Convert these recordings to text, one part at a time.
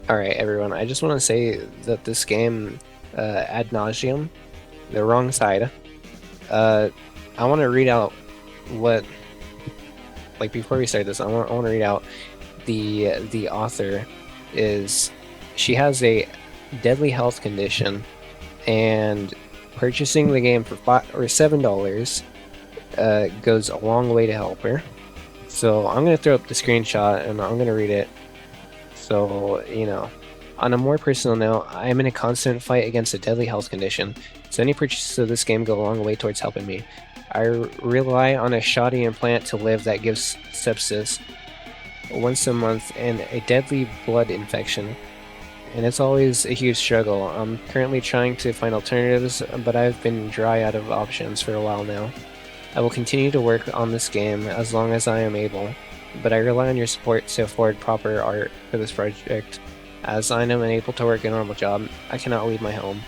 Alright, everyone, I just want to say that this game, ad nauseam, the wrong side. I want to read out what, like, before we start this, I want to read out the author is, she has a deadly health condition, and purchasing the game for $7 goes a long way to help her. So I'm gonna throw up the screenshot and I'm gonna read it. So, you know, on a more personal note, I am in a constant fight against a deadly health condition, so any purchases of this game go a long way towards helping me. I rely on a shoddy implant to live that gives sepsis once a month and a deadly blood infection, and it's always a huge struggle. I'm currently trying to find alternatives, but I've been dry out of options for a while now. I will continue to work on this game as long as I am able, but I rely on your support to afford proper art for this project. As I am unable to work a normal job, I cannot leave my home.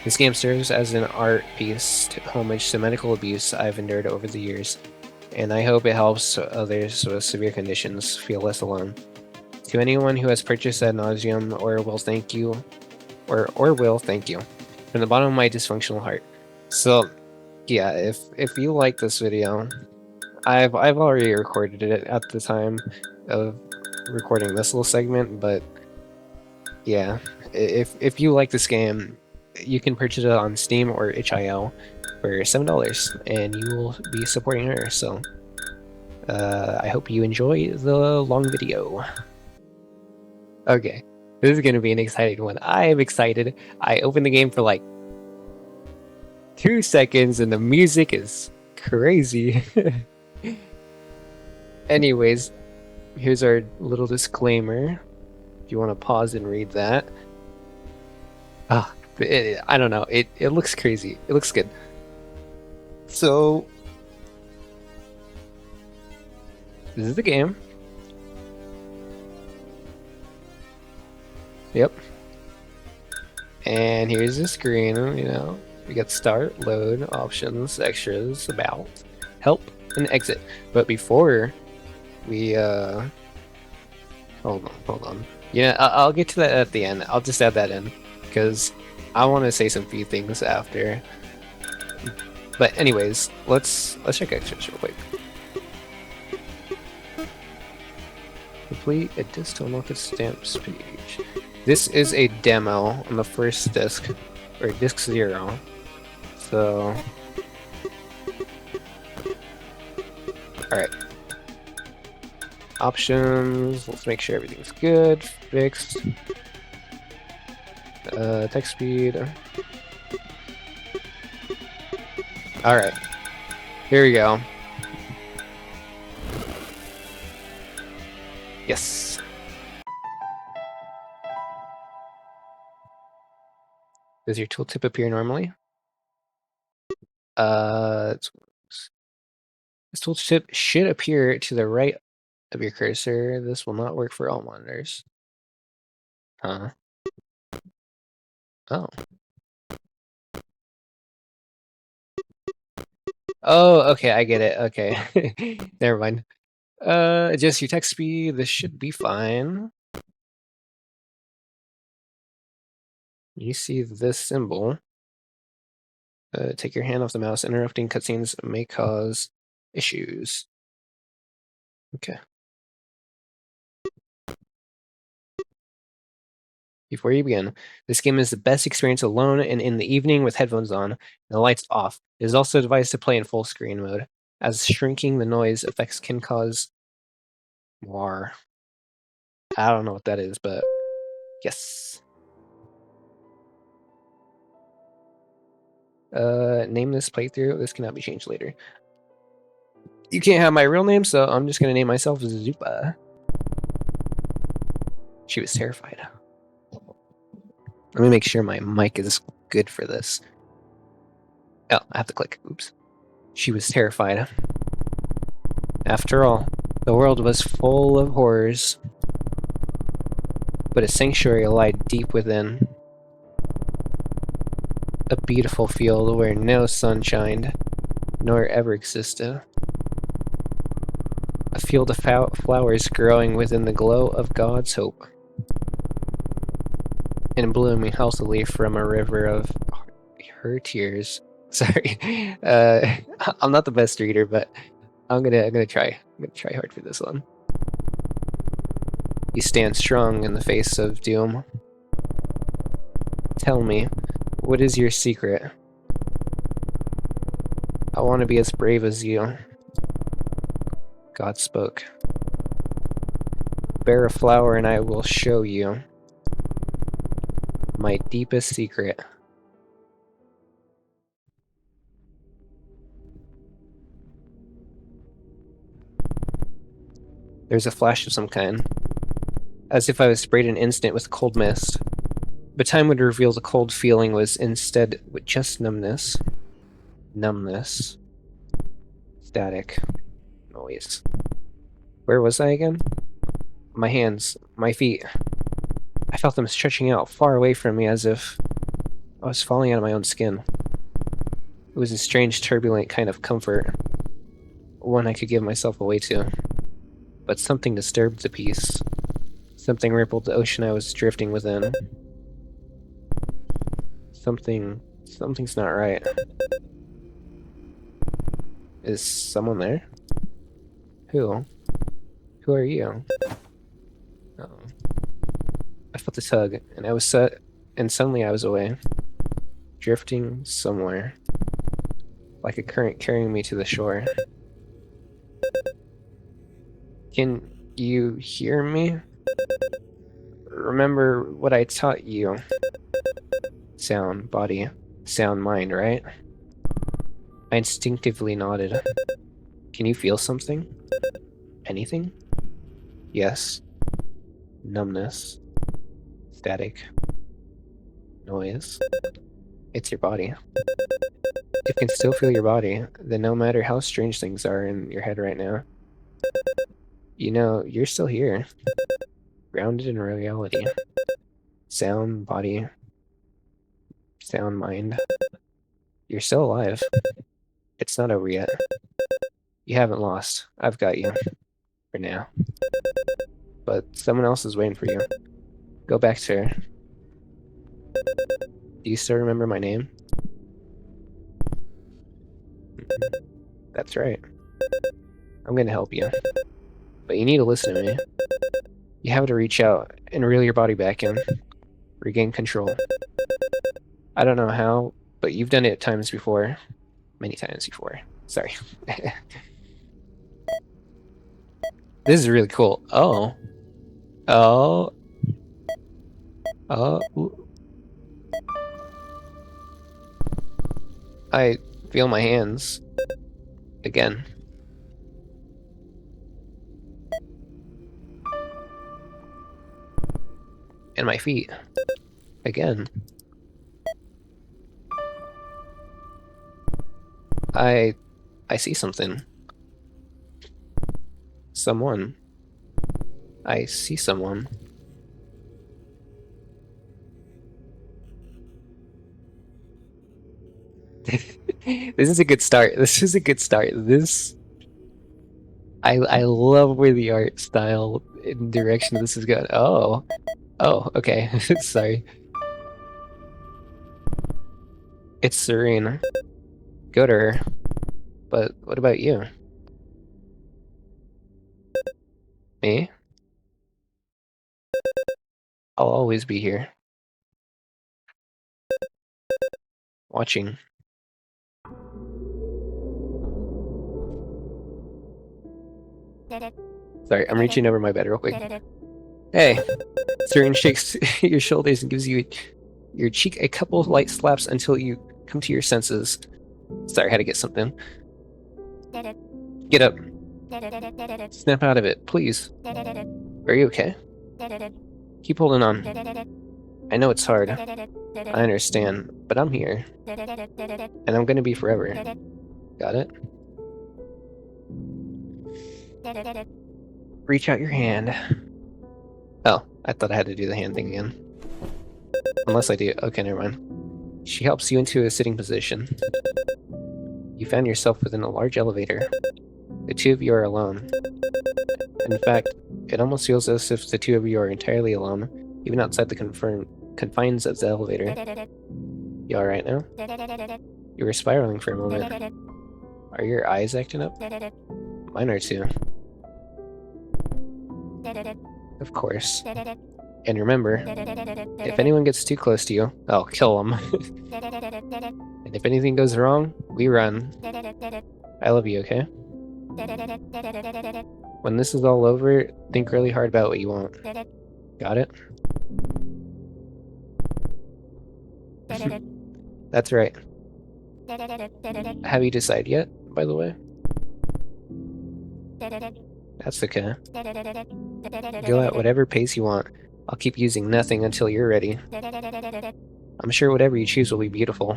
This game serves as an art piece to homage to medical abuse I've endured over the years, and I hope it helps others with severe conditions feel less alone. To anyone who has purchased ad nauseam or will thank you, or will thank you, from the bottom of my dysfunctional heart. So, yeah, if you like this video, I've already recorded it at the time of recording this little segment, but yeah, if you like this game, you can purchase it on Steam or itch.io for $7, and you will be supporting her. So, I hope you enjoy the long video. Okay, this is gonna be an exciting one. I am excited. I opened the game for like 2 seconds, and the music is crazy. Anyways, here's our little disclaimer. If you want to pause and read that. I don't know. It looks crazy. It looks good. So, this is the game. Yep. And here's the screen, you know. We got start, load, options, extras, about, help, and exit. But before we, hold on. Yeah, I'll get to that at the end. I'll just add that in, because I want to say some few things after. But anyways, let's check extras real quick. Complete a disc to unlock a stamps page. This is a demo on the first disc, or disc 0. So, alright. Options, let's make sure everything's good, fixed. Text speed. Alright. Here we go. Yes. Does your tooltip appear normally? This tooltip should appear to the right of your cursor. This will not work for all monitors. Huh. Oh. Oh, okay, I get it. Okay. Never mind. Adjust your text speed. This should be fine. You see this symbol. Take your hand off the mouse. Interrupting cutscenes may cause issues. Okay. Before you begin, this game is the best experience alone and in the evening with headphones on and the lights off. It is also advised to play in full screen mode, as shrinking the noise effects can cause more. I don't know what that is, but yes. Name this playthrough. This cannot be changed later. You can't have my real name, so I'm just gonna name myself Zupa. She was terrified. Let me make sure my mic is good for this. Oh, I have to click. Oops. She was terrified. After all, the world was full of horrors, but a sanctuary lied deep within. A beautiful field where no sun shined, nor ever existed. A field of flowers growing within the glow of God's hope. and blooming healthily from a river of her tears. Sorry, I'm not the best reader, but I'm gonna try. I'm gonna try hard for this one. You stand strong in the face of doom. Tell me, what is your secret? I want to be as brave as you. God spoke. Bear a flower and I will show you my deepest secret. There's a flash of some kind, as if I was sprayed an instant with cold mist. But time would reveal the cold feeling was instead just numbness. Numbness. Static. Noise. Where was I again? My hands. My feet. I felt them stretching out far away from me as if I was falling out of my own skin. It was a strange, turbulent kind of comfort. One I could give myself away to. But something disturbed the peace. Something rippled the ocean I was drifting within. Something's not right. Is someone there? Who? Who are you? Oh. I felt a tug, and suddenly I was away. Drifting somewhere. Like a current carrying me to the shore. Can you hear me? Remember what I taught you. Sound, body, sound, mind, right? I instinctively nodded. Can you feel something? Anything? Yes. Numbness. Static. Noise. It's your body. If you can still feel your body, then no matter how strange things are in your head right now, you know, you're still here. Grounded in reality. Sound, body, sound, mind. You're still alive. It's not over yet. You haven't lost. I've got you. For now. But someone else is waiting for you. Go back to her. Do you still remember my name? That's right. I'm gonna help you. But you need to listen to me. You have to reach out and reel your body back in. Regain control. I don't know how, but you've done it times before. Many times before. Sorry. This is really cool. Oh. Oh. Oh. Ooh. I feel my hands. Again. And my feet. Again. I see something. Someone. I see someone. This is a good start. This is a good start. I love where the art style and direction this is going. Oh. Oh, okay. Sorry. It's Tsurine. Go to her. But what about you? Me? I'll always be here. Watching. Sorry, I'm reaching over my bed real quick. Hey! Tsurine shakes your shoulders and gives you your cheek a couple of light slaps until you come to your senses. Sorry, I had to get something. Get up. Snap out of it, please. Are you okay? Keep holding on. I know it's hard. I understand, but I'm here. And I'm gonna be forever. Got it? Reach out your hand. Oh, I thought I had to do the hand thing again. Unless I do. Okay, never mind. She helps you into a sitting position. You found yourself within a large elevator. The two of you are alone. In fact, it almost feels as if the two of you are entirely alone, even outside the confines of the elevator. You alright now? You were spiraling for a moment. Are your eyes acting up? Mine are too. Of course. And remember, if anyone gets too close to you, I'll kill them. And if anything goes wrong, we run. I love you, okay? When this is all over, think really hard about what you want. Got it? That's right. Have you decided yet, by the way? That's okay. Go at whatever pace you want. I'll keep using nothing until you're ready. I'm sure whatever you choose will be beautiful.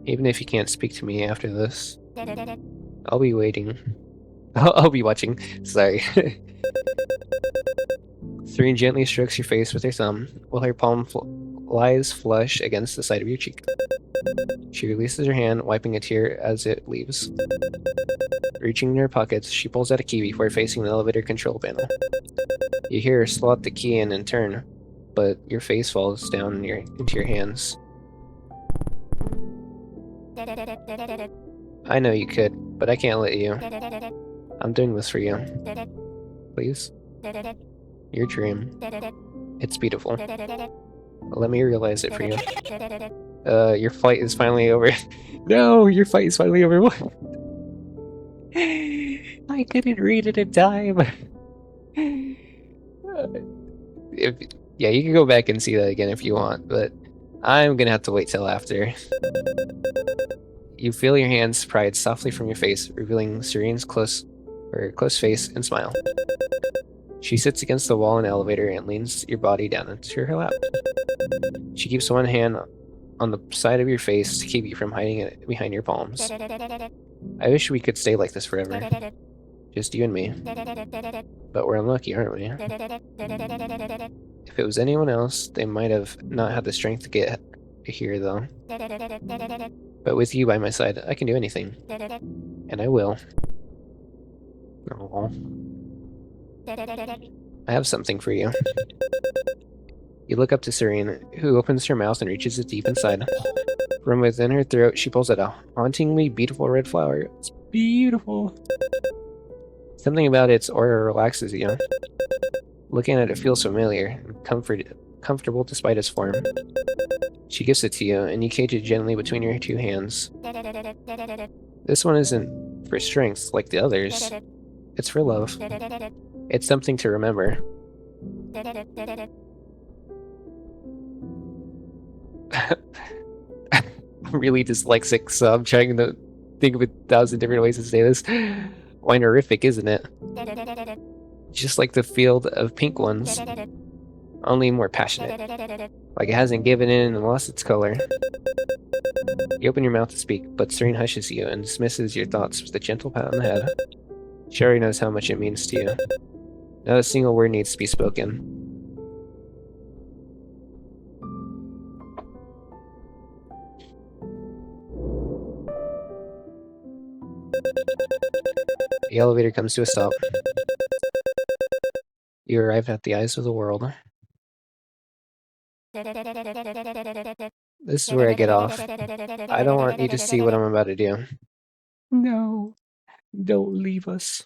Even if you can't speak to me after this. I'll be waiting. I'll be watching. Sorry. Tsurine gently strokes your face with her thumb, while her palm lies flush against the side of your cheek. She releases her hand, wiping a tear as it leaves. Reaching in her pockets, she pulls out a key before facing the elevator control panel. You hear her slot the key in and turn, but your face falls down into your hands. I know you could, but I can't let you. I'm doing this for you. Please? Your dream. It's beautiful. Let me realize it for you. Your fight is finally over. No, your fight is finally over. What? I couldn't read it in time. Yeah, you can go back and see that again if you want, but I'm gonna have to wait till after. You feel your hands pried softly from your face, revealing Tsurine's close face and smile. She sits against the wall in the elevator and leans your body down into her lap. She keeps one hand on the side of your face to keep you from hiding it behind your palms. I wish we could stay like this forever. Just you and me. But we're unlucky, aren't we? If it was anyone else, they might have not had the strength to get here, though. But with you by my side, I can do anything. And I will. Aww. I have something for you. You look up to Tsurine, who opens her mouth and reaches it deep inside. From within her throat, she pulls out a hauntingly beautiful red flower. It's beautiful. Something about its aura relaxes you. Looking at it feels familiar and comfortable despite its form. She gives it to you, and you cage it gently between your two hands. This one isn't for strength like the others. It's for love. It's something to remember. I'm really dyslexic, so I'm trying to think of 1,000 different ways to say this. Winerific, isn't it? Just like the field of pink ones. Only more passionate. Like it hasn't given in and lost its color. You open your mouth to speak, but Tsurine hushes you and dismisses your thoughts with a gentle pat on the head. She already knows how much it means to you. Not a single word needs to be spoken. The elevator comes to a stop. You arrive at the eyes of the world. This is where I get off. I don't want you to see what I'm about to do. No, don't leave us.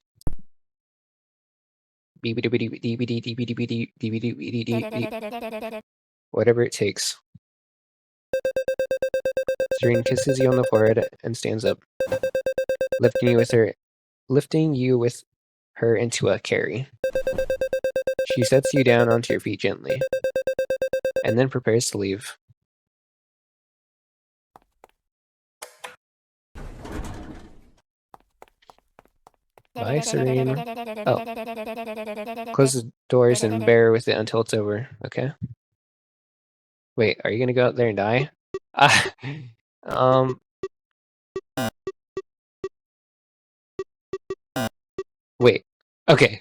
Whatever it takes. Tsurine kisses you on the forehead and stands up, lifting you with her into a carry. She sets you down onto your feet gently, and then prepares to leave. Bye, Tsurine. Oh. Close the doors and bear with it until it's over, okay? Wait, are you gonna go out there and die? Wait. Okay.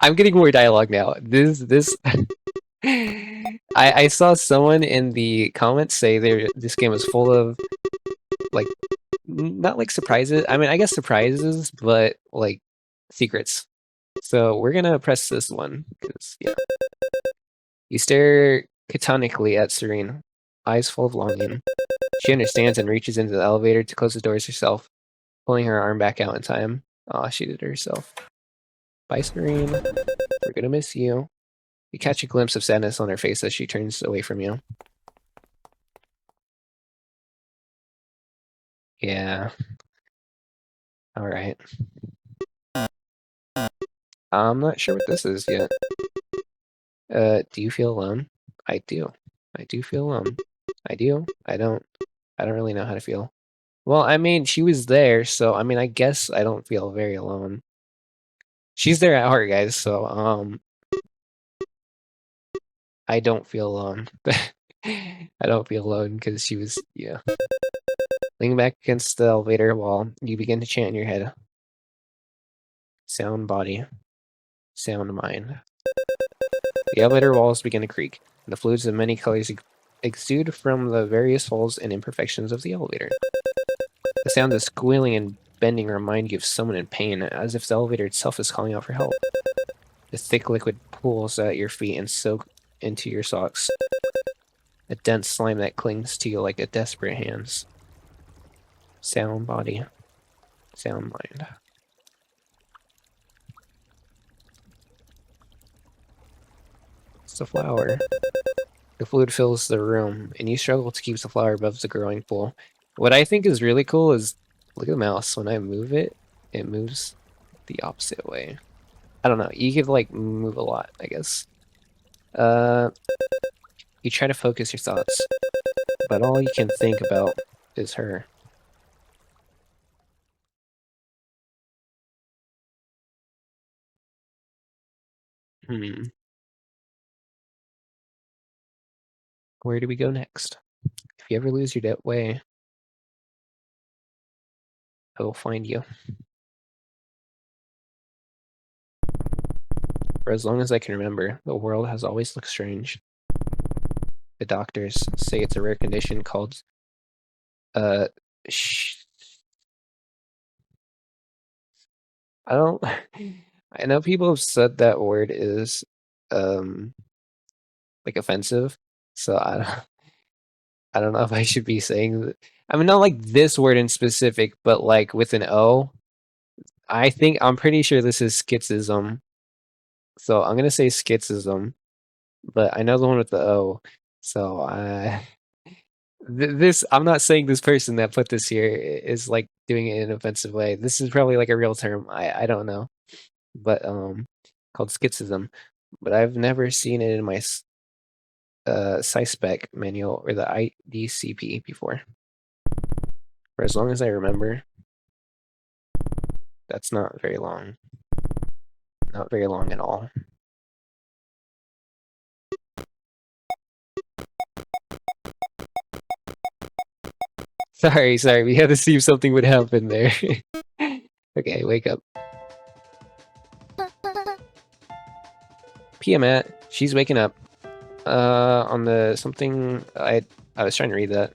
I'm getting more dialogue now. This I saw someone in the comments say this game was full of like not like surprises. I mean, I guess surprises, but like secrets. So we're gonna press this one because yeah. You stare catonically at Tsurine, eyes full of longing. She understands and reaches into the elevator to close the doors herself, pulling her arm back out in time. Aw, she did it herself. Bye, Tsurine. We're gonna miss you. You catch a glimpse of sadness on her face as she turns away from you. Yeah. Alright. I'm not sure what this is yet. Do you feel alone? I do. I do feel alone. I do. I don't really know how to feel. Well, I mean, she was there, so I mean, I guess I don't feel very alone. She's there at heart, guys, so I don't feel alone. I don't feel alone because she was, yeah. Leaning back against the elevator wall, you begin to chant in your head. Sound body, sound mind. The elevator walls begin to creak, and the fluids of many colors exude from the various holes and imperfections of the elevator. The sound of squealing and bending remind you of someone in pain, as if the elevator itself is calling out for help. The thick liquid pools at your feet and soaks into your socks. A dense slime that clings to you like a desperate hands. Sound body, sound mind. It's a flower. The fluid fills the room, and you struggle to keep the flower above the growing pool. What I think is really cool is, look at the mouse. When I move it, it moves the opposite way. I don't know. You could, like, move a lot, I guess. You try to focus your thoughts, but all you can think about is her. Where do we go next? If you ever lose your way, I will find you. For as long as I can remember, the world has always looked strange. The doctors say it's a rare condition called I don't I know people have said that word is like offensive, so I don't know if I should be saying that. I mean, not like this word in specific, but like with an O. I'm pretty sure this is schizism. So I'm gonna say schizism, but I know the one with the O. So I'm not saying this person that put this here is like doing it in an offensive way. This is probably like a real term. I don't know, but called schizism. But I've never seen it in my PsySpec manual or the IDCP before. For as long as I remember, that's not very long. Not very long at all. Sorry, we had to see if something would happen there. Okay, wake up. Piamat, she's waking up. On the something I was trying to read that.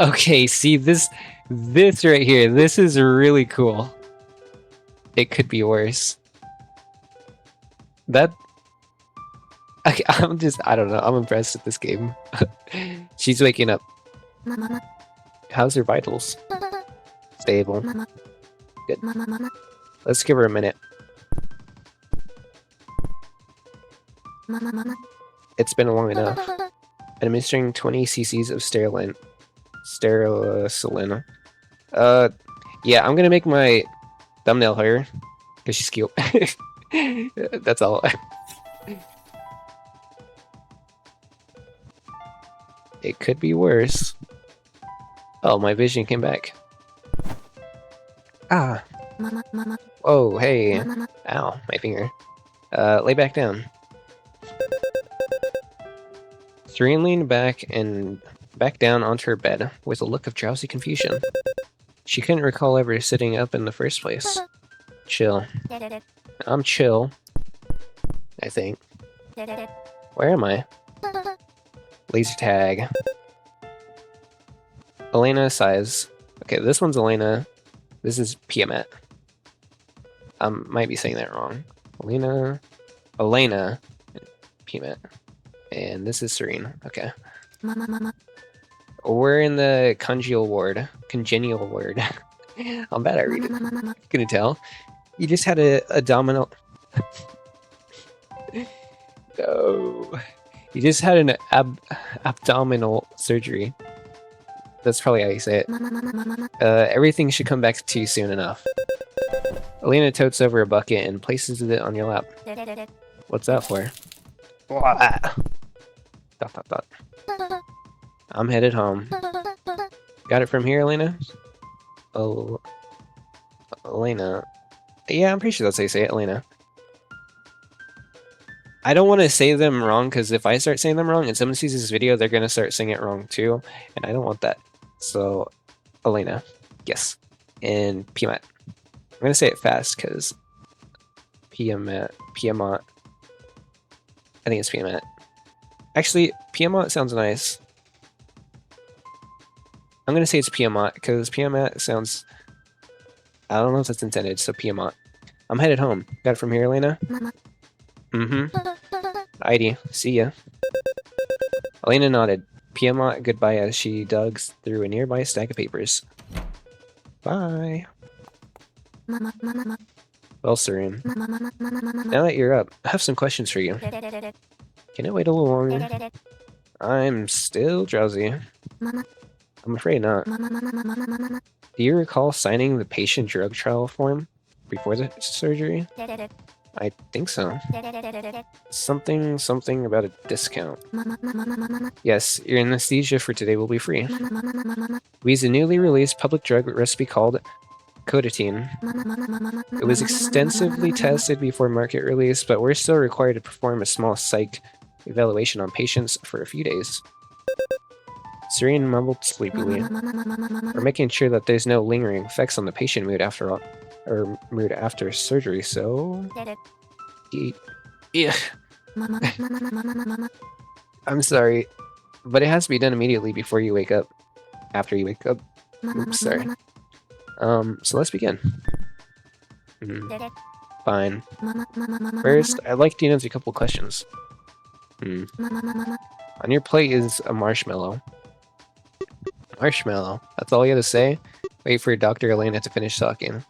Okay, see this right here. This is really cool. It could be worse. That I don't know. I'm impressed with this game. She's waking up. How's her vitals? Stable. Good. Let's give her a minute. It's been long enough. Administering 20 cc's of sterilin. Yeah, I'm gonna make my thumbnail her because she's cute. That's all. It could be worse. Oh, my vision came back. Ah. Oh, hey. Ow, my finger. Lay back down. Tsurine leaned back down onto her bed with a look of drowsy confusion. She couldn't recall ever sitting up in the first place. Chill. I'm chill. I think. Where am I? Laser tag. Elena sighs. Okay, this one's Elena. This is Piamat. Might be saying that wrong. Elena Elena, Peanut, and this is Tsurine. Okay. We're in the congenial ward. Congenial ward. I'm bad at reading. Couldn't tell. You just had a abdominal. No. You just had an abdominal surgery. That's probably how you say it. Everything should come back to you soon enough. Elena totes over a bucket and places it on your lap. What's that for? Dot, dot, dot. I'm headed home. Got it from here, Elena? Oh, Elena. Yeah, I'm pretty sure that's how you say it, Elena. I don't want to say them wrong, because if I start saying them wrong and someone sees this video, they're going to start saying it wrong too, and I don't want that. So, Elena. Yes. And Piamat. I'm going to say it fast, because Piamat. I think it's Piamat. Actually, Piamat sounds nice. I'm going to say it's Piamat, because Piamat sounds... I don't know if that's intended, so Piamat. I'm headed home. Got it from here, Elena? Mm-hmm. Alrighty, see ya. Elena nodded. Piamat goodbye as she dug through a nearby stack of papers. Bye. Well, Tsurine. Now that you're up, I have some questions for you. Can it wait a little longer? I'm still drowsy. I'm afraid not. Do you recall signing the patient drug trial form before the surgery? I think so. Something about a discount. Yes, your anesthesia for today will be free. We use a newly released public drug recipe called Codatine. It was extensively tested before market release, but we're still required to perform a small psych evaluation on patients for a few days. Tsurine mumbled sleepily. We're making sure that there's no lingering effects on the patient mood after surgery, so... Yeah. I'm sorry, but it has to be done immediately before you wake up. After you wake up. Oops, sorry. So let's begin. Fine. First, I'd like to answer a couple questions. On your plate is a marshmallow. Marshmallow. That's all you have to say? Wait for Dr. Elena to finish talking.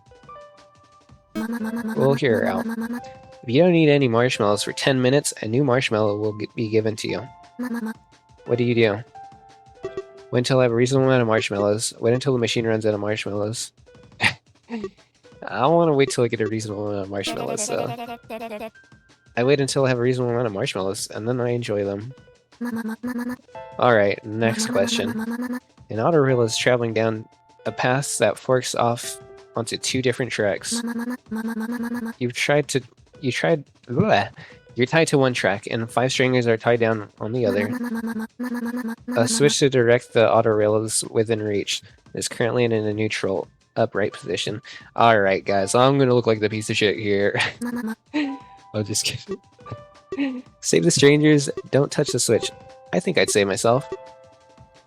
We'll hear her out. If you don't eat any marshmallows for 10 minutes, a new marshmallow will be given to you. What do you do? Wait until I have a reasonable amount of marshmallows. Wait until the machine runs out of marshmallows. I want to wait till I get a reasonable amount of marshmallows, so... I wait until I have a reasonable amount of marshmallows, and then I enjoy them. Alright, next question. An autoreel is traveling down a path that forks off onto two different tracks. You're tied to one track, and 5 stringers are tied down on the other. A switch to direct the autorail is within reach. It is currently in a neutral, upright position. Alright, guys, I'm gonna look like the piece of shit here. I'm just kidding. Save the strangers, don't touch the switch. I think I'd save myself.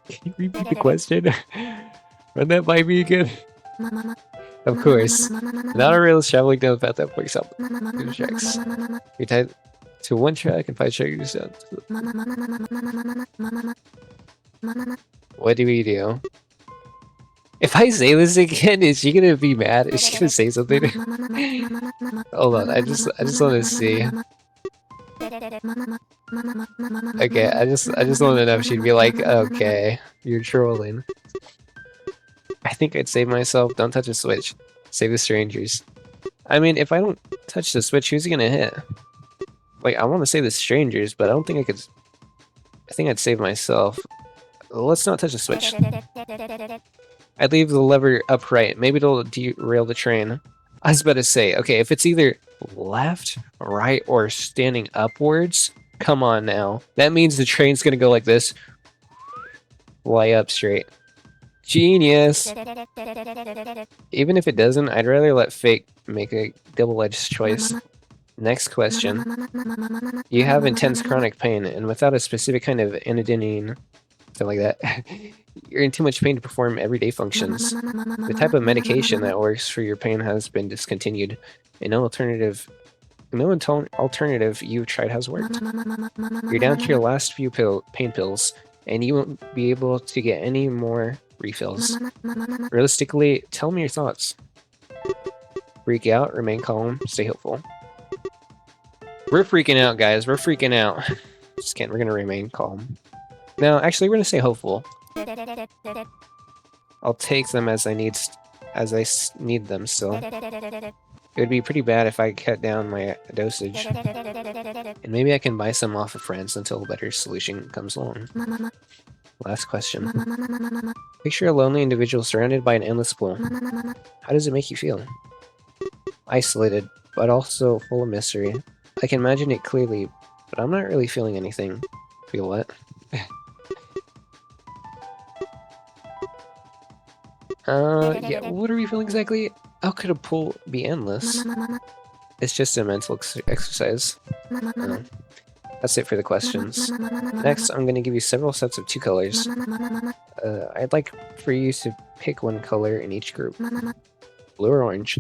Can you repeat the question? Run that by me again. Of course. An autorail is traveling down the path that forks up two tracks. You're tied to one track and 5 strangers down. What do we do? If I say this again, is she gonna be mad? Is she gonna say something? Hold on, I just want to see. Okay, I just want to know if she'd be like, okay, you're trolling. I think I'd save myself. Don't touch the switch. Save the strangers. I mean, if I don't touch the switch, who's he gonna hit? Like, I want to save the strangers, but I don't think I could... I think I'd save myself. Let's not touch the switch. I'd leave the lever upright. Maybe it'll derail the train. I was about to say, okay, if it's either left, right, or standing upwards, come on now. That means the train's gonna go like this. Fly up straight. Genius! Even if it doesn't, I'd rather let fate make a double-edged choice. Next question. You have intense chronic pain, and without a specific kind of anodyne, something like that, you're in too much pain to perform everyday functions. The type of medication that works for your pain has been discontinued, and no alternative No alternative you've tried has worked. You're down to your last few pain pills, and you won't be able to get any more refills. Realistically, tell me your thoughts. Freak out, remain calm, stay hopeful. We're freaking out, guys. We're freaking out. Just kidding. We're gonna remain calm. No, actually, we're gonna stay hopeful. I'll take them as I need them still. It would be pretty bad if I cut down my dosage. And maybe I can buy some off of friends until a better solution comes along. Last question. Picture a lonely individual surrounded by an endless pool. How does it make you feel? Isolated, but also full of mystery. I can imagine it clearly, but I'm not really feeling anything. Feel what? Yeah, what are we feeling exactly? How could a pool be endless? It's just a mental exercise. That's it for the questions. Next, I'm going to give you several sets of 2 colors. I'd like for you to pick one color in each group. Blue or orange?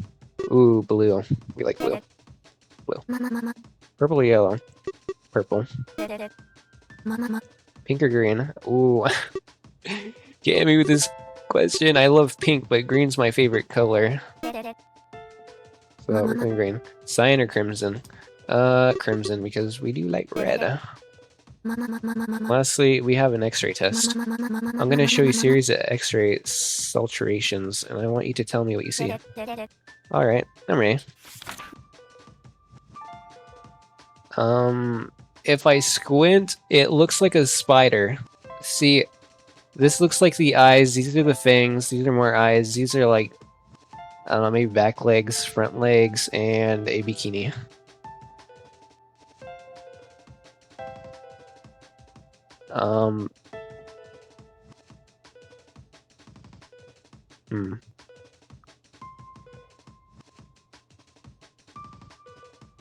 Ooh, blue. We like blue. Blue. Purple or yellow? Purple. Pink or green? Ooh. Get me with this question. I love pink, but green's my favorite color. So we're going green. Cyan or crimson? Crimson, because we do like red. Lastly, we have an X-ray test. I'm going to show you a series of X-ray saturations, and I want you to tell me what you see. Alright, I'm ready. If I squint, it looks like a spider. See, this looks like the eyes, these are the fangs, these are more eyes, these are like, I don't know, maybe back legs, front legs, and a bikini.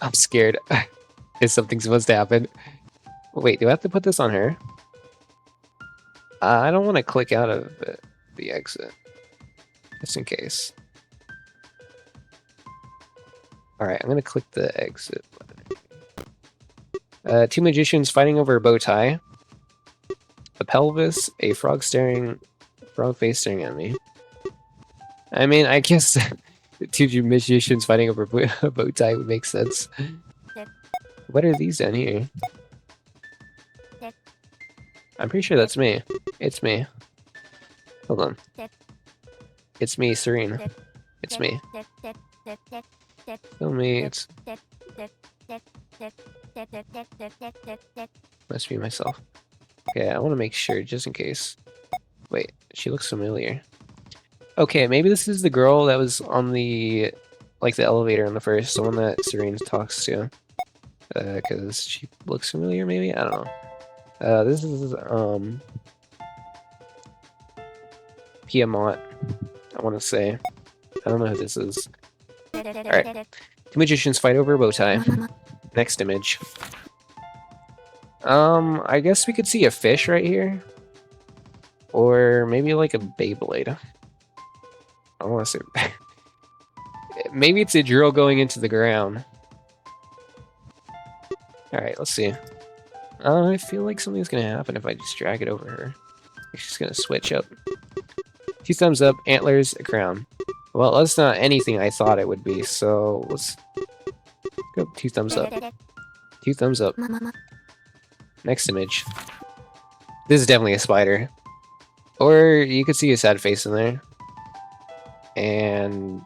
I'm scared. Is something supposed to happen? Wait, do I have to put this on her? I don't want to click out of the exit. Just in case. Alright, I'm going to click the exit button. 2 magicians fighting over a bow tie. The pelvis, a frog face staring at me. I mean, I guess 2 magicians fighting over a bow tie would make sense. What are these down here? I'm pretty sure that's me. It's me. Hold on. It's me, Tsurine. It's me. Tell me it's... Must be myself. Okay, I want to make sure, just in case. Wait, she looks familiar. Okay, maybe this is the girl that was on the... like the elevator on the first, the one that Tsurine talks to. Because she looks familiar, maybe? I don't know. This is, Piedmont, I want to say. I don't know who this is. Alright. 2 magicians fight over a bow tie. Next image. I guess we could see a fish right here. Or maybe like a Beyblade. I want to say... maybe it's a drill going into the ground. Alright, let's see. I feel like something's gonna happen if I just drag it over her. She's gonna switch up. 2 thumbs up, antlers, a crown. Well, that's not anything I thought it would be, so let's go 2 thumbs up. 2 thumbs up. Next image. This is definitely a spider. Or you could see a sad face in there. And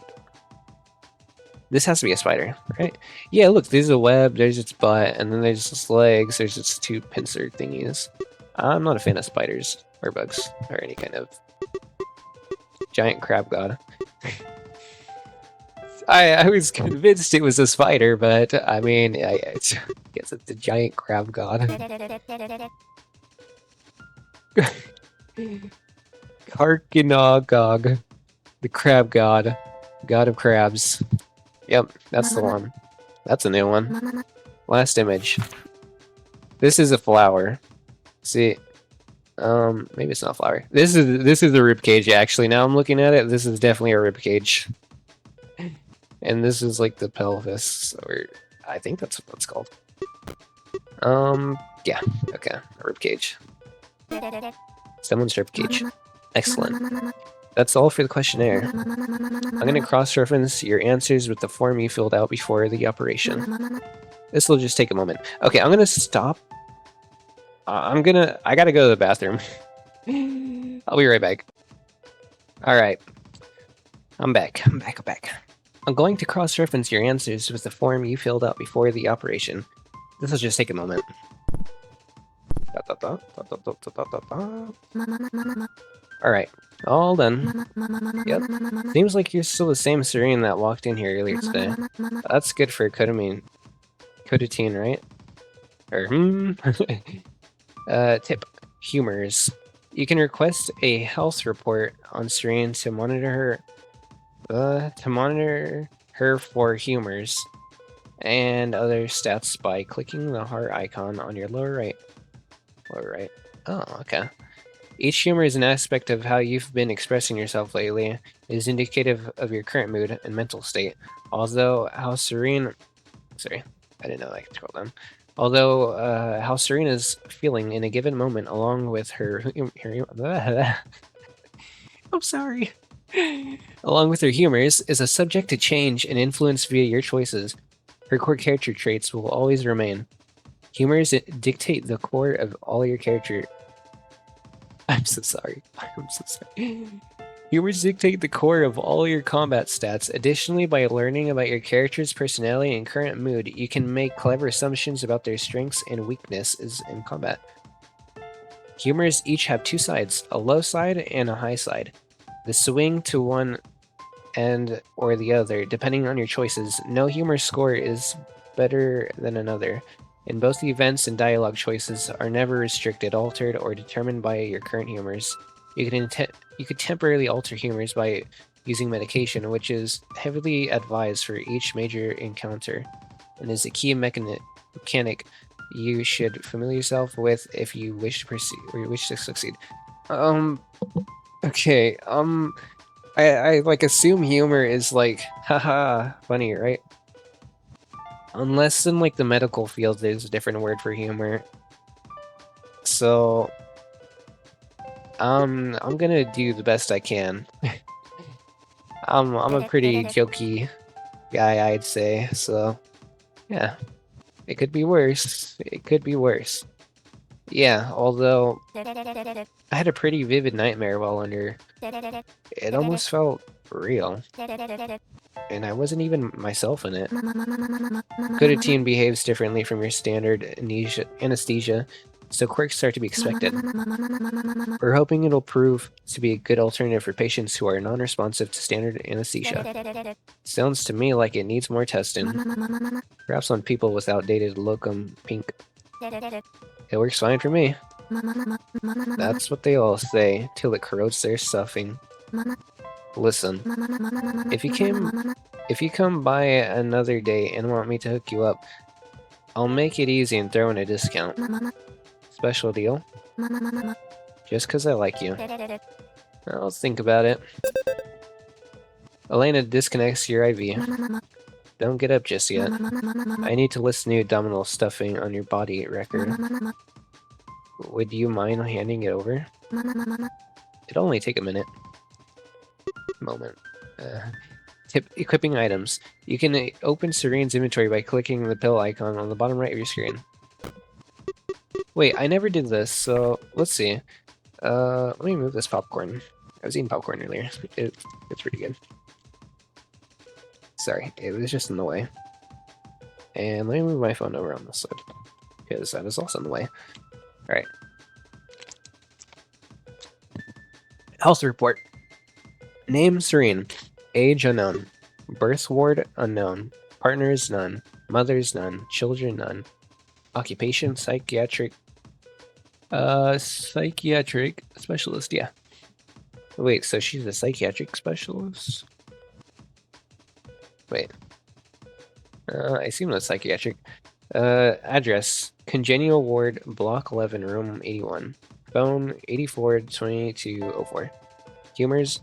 this has to be a spider, right? Yeah, look, there's a web, there's its butt, and then there's its legs, there's its 2 pincer thingies. I'm not a fan of spiders, or bugs, or any kind of giant crab god. I was convinced it was a spider, but I mean, I guess it's a giant crab god. Karkinagog, the crab god, god of crabs. Yep, that's the one. That's a new one. Last image. This is a flower. See, maybe it's not a flower. This is a rib cage. Actually, now I'm looking at it. This is definitely a rib cage. And this is like the pelvis, or I think that's what it's called. Yeah, okay. Ribcage. Someone's ribcage. Excellent. That's all for the questionnaire. I'm going to cross-reference your answers with the form you filled out before the operation. This will just take a moment. Okay, I'm going to stop. I gotta go to the bathroom. I'll be right back. Alright. I'm back. I'm back. I'm going to cross-reference your answers with the form you filled out before the operation. This will just take a moment. Alright, all done. Yep. Seems like you're still the same Tsurine that walked in here earlier today. That's good for Codamine. Codatine, right? Or, tip. Humors. You can request a health report on Tsurine to monitor her for humors and other stats by clicking the heart icon on your lower right. Oh, okay. Each humor is an aspect of how you've been expressing yourself lately. It is indicative of your current mood and mental state. Although how Tsurine... Sorry, I didn't know I could scroll down. Although how Tsurine is feeling in a given moment along with her I'm sorry. Along with her humors is a subject to change and influence via your choices. Her core character traits will always remain. Humors dictate the core of all your character... I'm so sorry. Humors dictate the core of all your combat stats. Additionally, by learning about your character's personality and current mood, you can make clever assumptions about their strengths and weaknesses in combat. Humors each have two sides, a low side and a high side. The swing to one end or the other, depending on your choices. No humor score is better than another. And both the events and dialogue choices are never restricted, altered, or determined by your current humors. You could temporarily alter humors by using medication, which is heavily advised for each major encounter, and is a key mechanic you should familiar yourself with if you wish to proceed or you wish to succeed. Okay, I like assume humor is like, haha, funny, right? Unless in like the medical field there's a different word for humor. So I'm gonna do the best I can. I'm a pretty jokey guy, I'd say, so yeah. It could be worse. It could be worse. Yeah, although I had a pretty vivid nightmare while under. It almost felt real. And I wasn't even myself in it. Codatine behaves differently from your standard anesthesia, so quirks start to be expected. We're hoping it'll prove to be a good alternative for patients who are non-responsive to standard anesthesia. Sounds to me like it needs more testing. Perhaps on people with outdated locum pink. It works fine for me. That's what they all say, till it corrodes their stuffing. Listen, if you come by another day and want me to hook you up, I'll make it easy and throw in a discount. Special deal. Just 'cause I like you. I'll think about it. Elena disconnects your IV. Don't get up just yet. I need to list new abdominal stuffing on your body record. Would you mind handing it over? It'll only take a minute. Moment. Tip: equipping items. You can open Tsurine's inventory by clicking the pill icon on the bottom right of your screen. Wait, I never did this, so let's see. Let me move this popcorn. I was eating popcorn earlier. It's pretty good. Sorry, it was just in the way. And let me move my phone over on this side, because that is also in the way. Alright. Health report. Name: Tsurine. Age: unknown. Birth ward: unknown. Partners: none. Mothers: none. Children: none. Occupation: psychiatric. Psychiatric specialist, yeah. Wait, so she's a psychiatric specialist? Wait. I assume that's psychiatric. Address: Congenial Ward, Block 11, Room 81. Phone: 84-2204. Humors: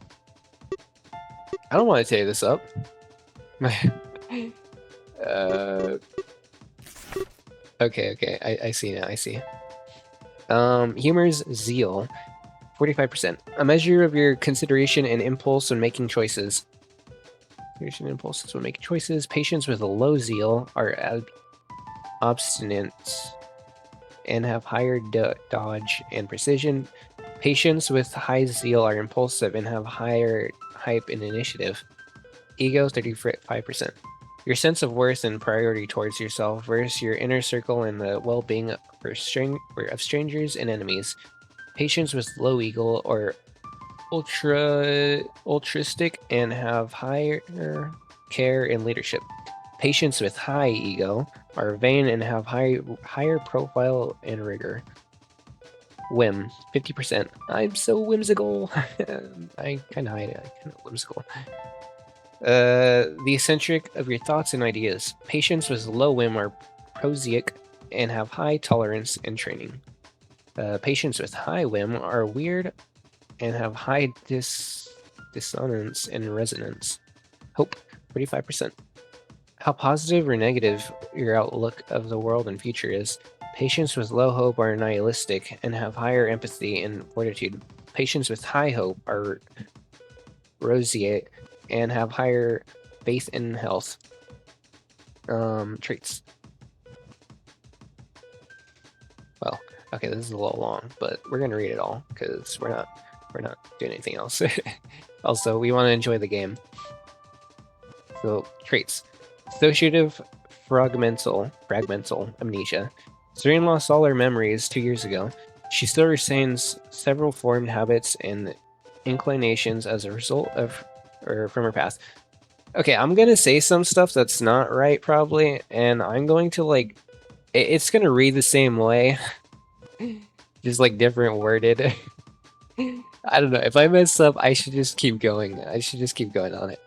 I don't want to tear this up. Okay, I see now, I see. Humor's zeal, 45%. A measure of your consideration and impulse when making choices. Consideration and impulses when making choices. Patients with a low zeal are obstinate and have higher dodge and precision. Patients with high zeal are impulsive and have higher hype and initiative. Ego, 35%. Your sense of worth and priority towards yourself versus your inner circle and the well-being of strangers and enemies. Patients with low ego are altruistic and have higher care and leadership. Patients with high ego are vain and have higher profile and rigor. Whim, 50%. I'm so whimsical. I kind of hide it. I'm kind of whimsical. The eccentric of your thoughts and ideas. Patients with low whim are prosaic and have high tolerance and training. Patients with high whim are weird and have high dissonance and resonance. Hope, 45%. How positive or negative your outlook of the world and future is. Patients with low hope are nihilistic and have higher empathy and fortitude. Patients with high hope are roseate and have higher faith in health. Traits. Well, okay, this is a little long, but we're gonna read it all because we're not doing anything else. Also, we want to enjoy the game. So, traits. Dissociative fragmental amnesia. Tsurine lost all her memories 2 years ago. She still retains several formed habits and inclinations as a result of or from her past. Okay, I'm gonna say some stuff that's not right probably, and I'm going to like it's gonna read the same way, just like different worded. I don't know. If I mess up, I should just keep going. I should just keep going on it.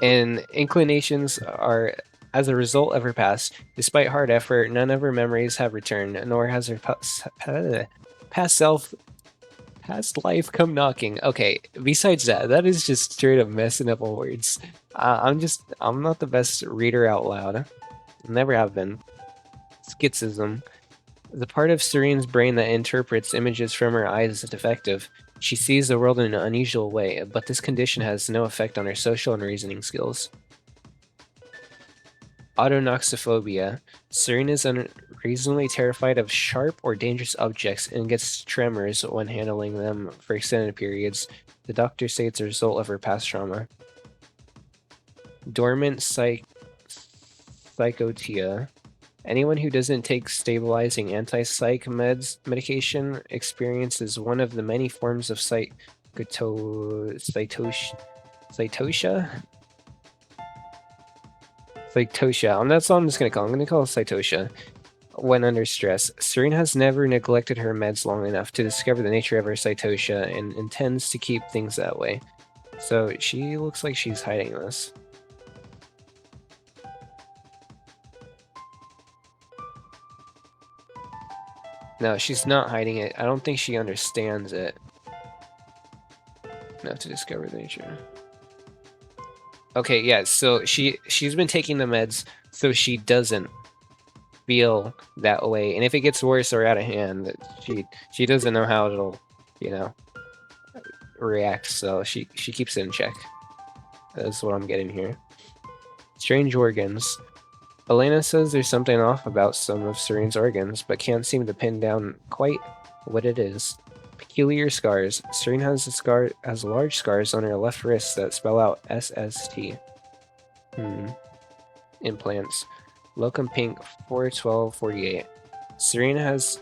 And inclinations are as a result of her past. Despite hard effort, none of her memories have returned, nor has her past life come knocking. Okay, besides that, that is just straight up messing up all words. I'm not the best reader out loud. Never have been. Schizoism. The part of Tsurine's brain that interprets images from her eyes is defective. She sees the world in an unusual way, but this condition has no effect on her social and reasoning skills. Autonoxophobia. Tsurine is unreasonably terrified of sharp or dangerous objects and gets tremors when handling them for extended periods. The doctor states a result of her past trauma. Dormant psychotia. Anyone who doesn't take stabilizing anti-psych medication experiences one of the many forms of cytosia. That's all I'm just gonna call it. I'm gonna call it cytosia. When under stress, Tsurine has never neglected her meds long enough to discover the nature of her cytosia and intends to keep things that way. So she looks like she's hiding this. No, she's not hiding it. I don't think she understands it. Enough to discover the nature. Okay, yeah, so she's been taking the meds so she doesn't feel that way. And if it gets worse or out of hand, she doesn't know how it'll, you know, react, so she keeps it in check. That's what I'm getting here. Strange organs. Elena says there's something off about some of Tsurine's organs, but can't seem to pin down quite what it is. Peculiar scars. Tsurine has large scars on her left wrist that spell out SST. Implants. Locum Pink 41248. Tsurine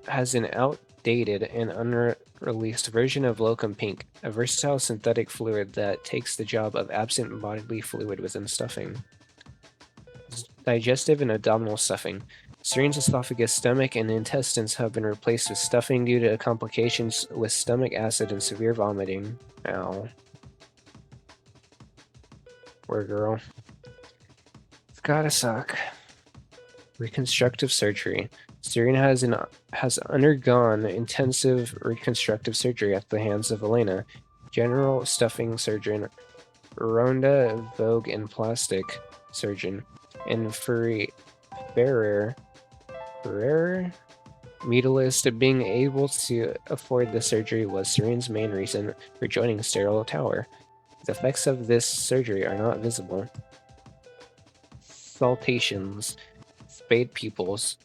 has an outdated and unreleased version of Locum Pink, a versatile synthetic fluid that takes the job of absent bodily fluid within stuffing. Digestive and abdominal stuffing. Tsurine's esophagus, stomach, and intestines have been replaced with stuffing due to complications with stomach acid and severe vomiting. Ow. Poor girl. It's gotta suck. Reconstructive surgery. Tsurine has undergone intensive reconstructive surgery at the hands of Elena, general stuffing surgeon, Rhonda Vogue and plastic surgeon, and fairer, mutilist. Being able to afford the surgery was Tsurine's main reason for joining Sterile Tower. The effects of this surgery are not visible. Saltations, spade pupils.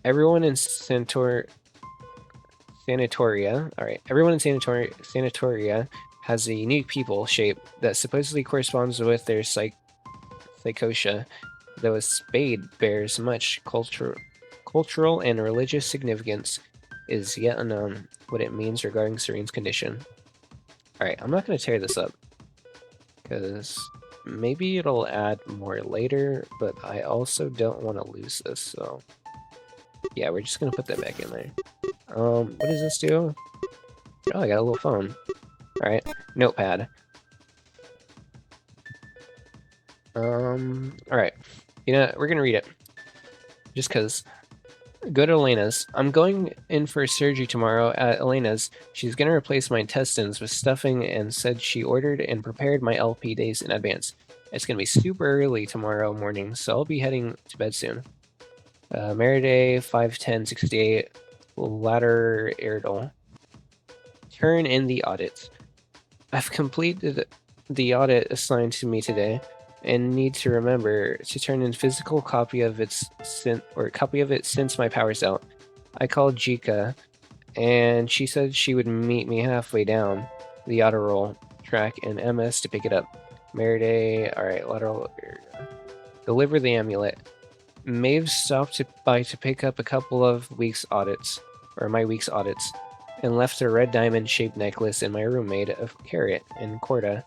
Everyone in Sanatoria. Alright, everyone in Sanatoria has a unique pupil shape that supposedly corresponds with their psychosia, though a spade bears much cultural and religious significance. Is yet unknown what it means regarding Tsurine's condition. Alright, I'm not going to tear this up, because maybe it'll add more later, but I also don't want to lose this, so yeah, we're just going to put that back in there. What does this do? Oh, I got a little phone. Alright, notepad. Alright. You know, we're gonna read it. Just cause. Go to Elena's. I'm going in for surgery tomorrow at Elena's. She's gonna replace my intestines with stuffing and said she ordered and prepared my LP days in advance. It's gonna be super early tomorrow morning, so I'll be heading to bed soon. Meriday 51068 Ladder Airdle. Turn in the audit. I've completed the audit assigned to me today, and need to remember to turn in physical copy of it since my power's out. I called Jika, and she said she would meet me halfway down the auto roll track in MS to pick it up. Meriday, alright, lateral. Deliver the amulet. Maeve stopped by to pick up a couple of my week's audits, and left a red diamond-shaped necklace in my room made of carrot and corda.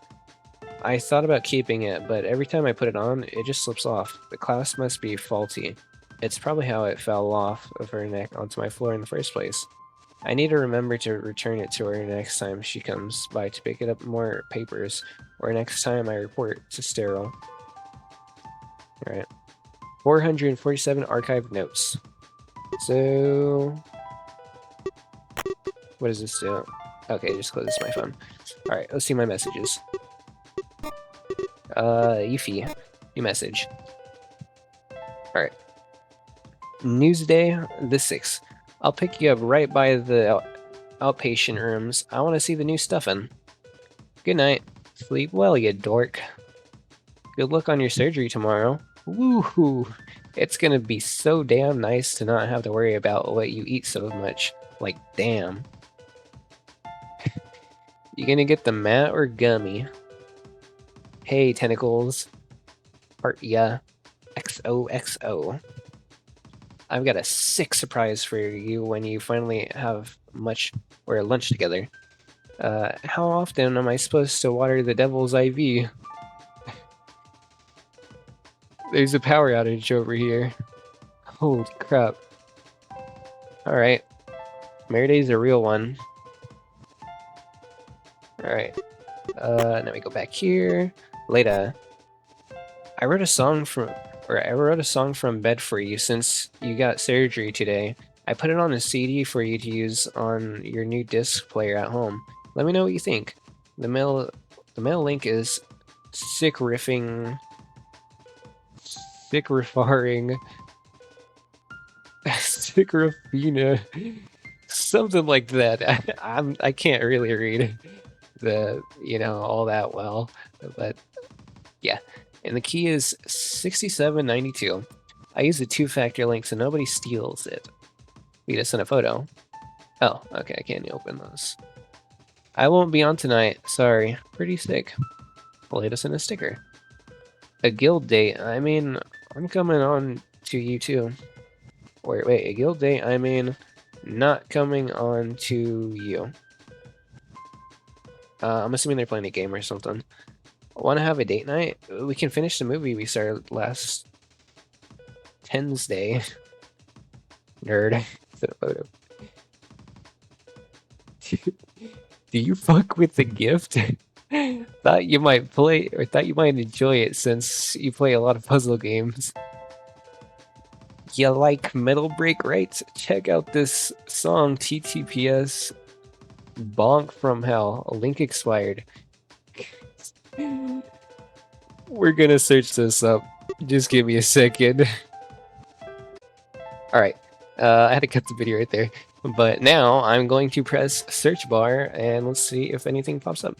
I thought about keeping it, but every time I put it on, it just slips off. The clasp must be faulty. It's probably how it fell off of her neck onto my floor in the first place. I need to remember to return it to her next time she comes by to pick it up more papers, or next time I report to Sterile. Alright. 447 archived notes. So... what does this do? Okay, just close my phone. Alright, let's see my messages. Yuffie. New message. Alright. Newsday the 6th. I'll pick you up right by the outpatient rooms. I want to see the new stuffing. Good night. Sleep well, you dork. Good luck on your surgery tomorrow. Woohoo! It's gonna be so damn nice to not have to worry about what you eat so much. Like, damn. You gonna get the mat or gummy? Hey, tentacles. Part ya. XOXO. I've got a sick surprise for you when you finally have lunch together. How often am I supposed to water the devil's IV? There's a power outage over here. Holy crap. Alright. Meriday's a real one. Alright. Now we go back here. Later. I wrote a song from bed for you since you got surgery today. I put it on a CD for you to use on your new disc player at home. Let me know what you think. The mail link is sick riffing, sick riffina, something like that. I can't really read all that well, but yeah. And the key is 6792. I use a two-factor link so nobody steals it. We just send a photo. Oh, okay, I can't open those. I won't be on tonight, sorry. Pretty sick. Later send a sticker. A guild date, I mean, I'm coming on to you too. Wait, a guild date, I mean, not coming on to you. I'm assuming they're playing a game or something. Want to have a date night? We can finish the movie we started last Wednesday. Nerd. Do you fuck with the gift? Thought you might enjoy it since you play a lot of puzzle games. You like Metal Break, right? Check out this song, TTPS Bonk from Hell. A link expired. We're gonna search this up. Just give me a second. Alright, I had to cut the video right there. But now I'm going to press search bar and let's see if anything pops up.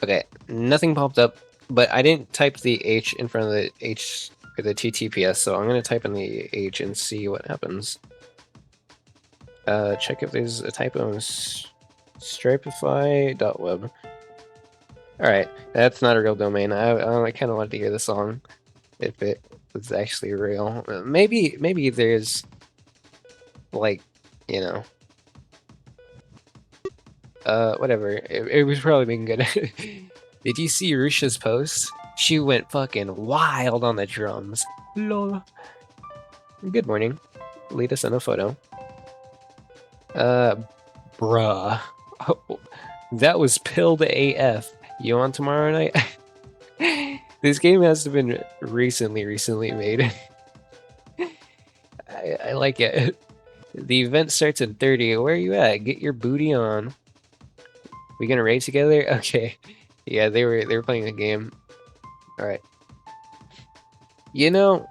Okay, nothing popped up, but I didn't type the H in front of the H or the TTPS, so I'm going to type in the H and see what happens. Check if there's a typo in stripify.web. Alright, that's not a real domain. I kind of wanted to hear the song if it was actually real. Maybe there's, like, you know, whatever. It was probably being good. Did you see Rusha's post? She went fucking wild on the drums. Lol. Good morning. Lead us in a photo. Bruh. Oh, that was pilled AF. You on tomorrow night? This game has to have been recently made. I like it. The event starts at 30. Where are you at? Get your booty on. We gonna raid together? Okay. Yeah, they were playing a game. Alright. You know,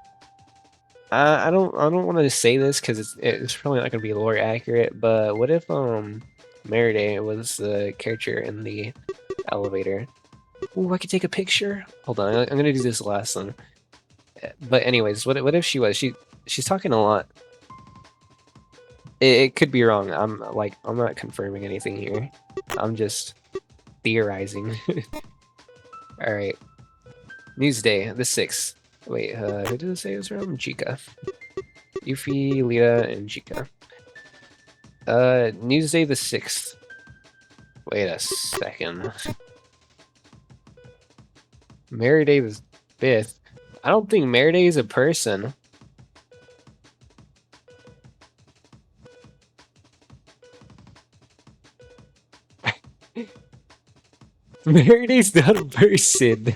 I don't want to say this because it's probably not gonna be lore accurate, but what if Meriday was the character in the elevator? Ooh, I could take a picture? Hold on, I'm gonna do this last one. But anyways, what if she was? She's talking a lot. It could be wrong. I'm not confirming anything here. I'm just theorizing. Alright. Newsday, the 6th. Wait, who did it say it was from? Chica. Yuffie, Lita, and Chica. Newsday the 6th. Wait a second. Meriday the 5th. I don't think Meriday is a person. Meriday's not a person.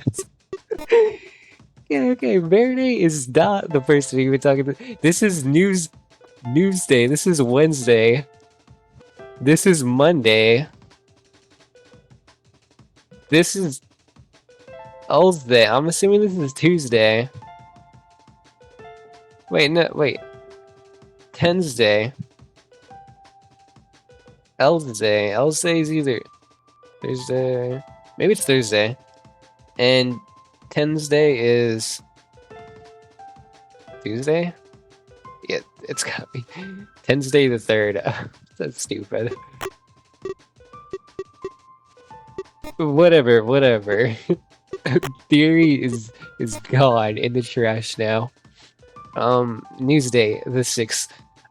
Yeah, okay, Meriday is not the person we've been talking about. This is Newsday. This is Wednesday. This is Monday. This is Tuesday. I'm assuming this is Tuesday. Wait, no, wait. Tensday. Elsday. Elsday is either Thursday. Maybe it's Thursday. And Tensday is Tuesday? Yeah, it's gotta be Tensday the 3rd. That's stupid. Whatever. Theory is gone in the trash now. Newsday the 6th.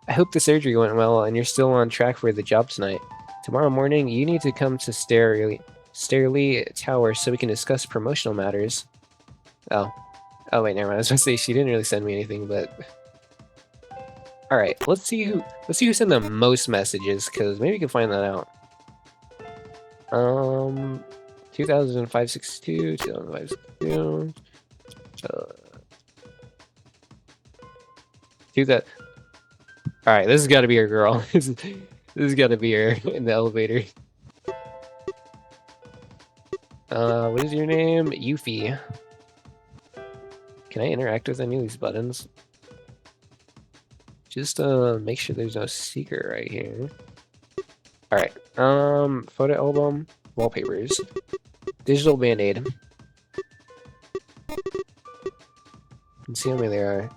I hope the surgery went well and you're still on track for the job tonight. Tomorrow morning, you need to come to Stairly Tower so we can discuss promotional matters. Oh wait, never mind. I was gonna say she didn't really send me anything, but all right. Let's see who sent the most messages, because maybe we can find that out. 2005-62, 2005-62. All right, this has got to be her girl. This has got to be her in the elevator. What is your name? Yuffie. Can I interact with any of these buttons? Just make sure there's no secret right here. Alright. Photo album, wallpapers, digital band-aid. Let's see how many there are.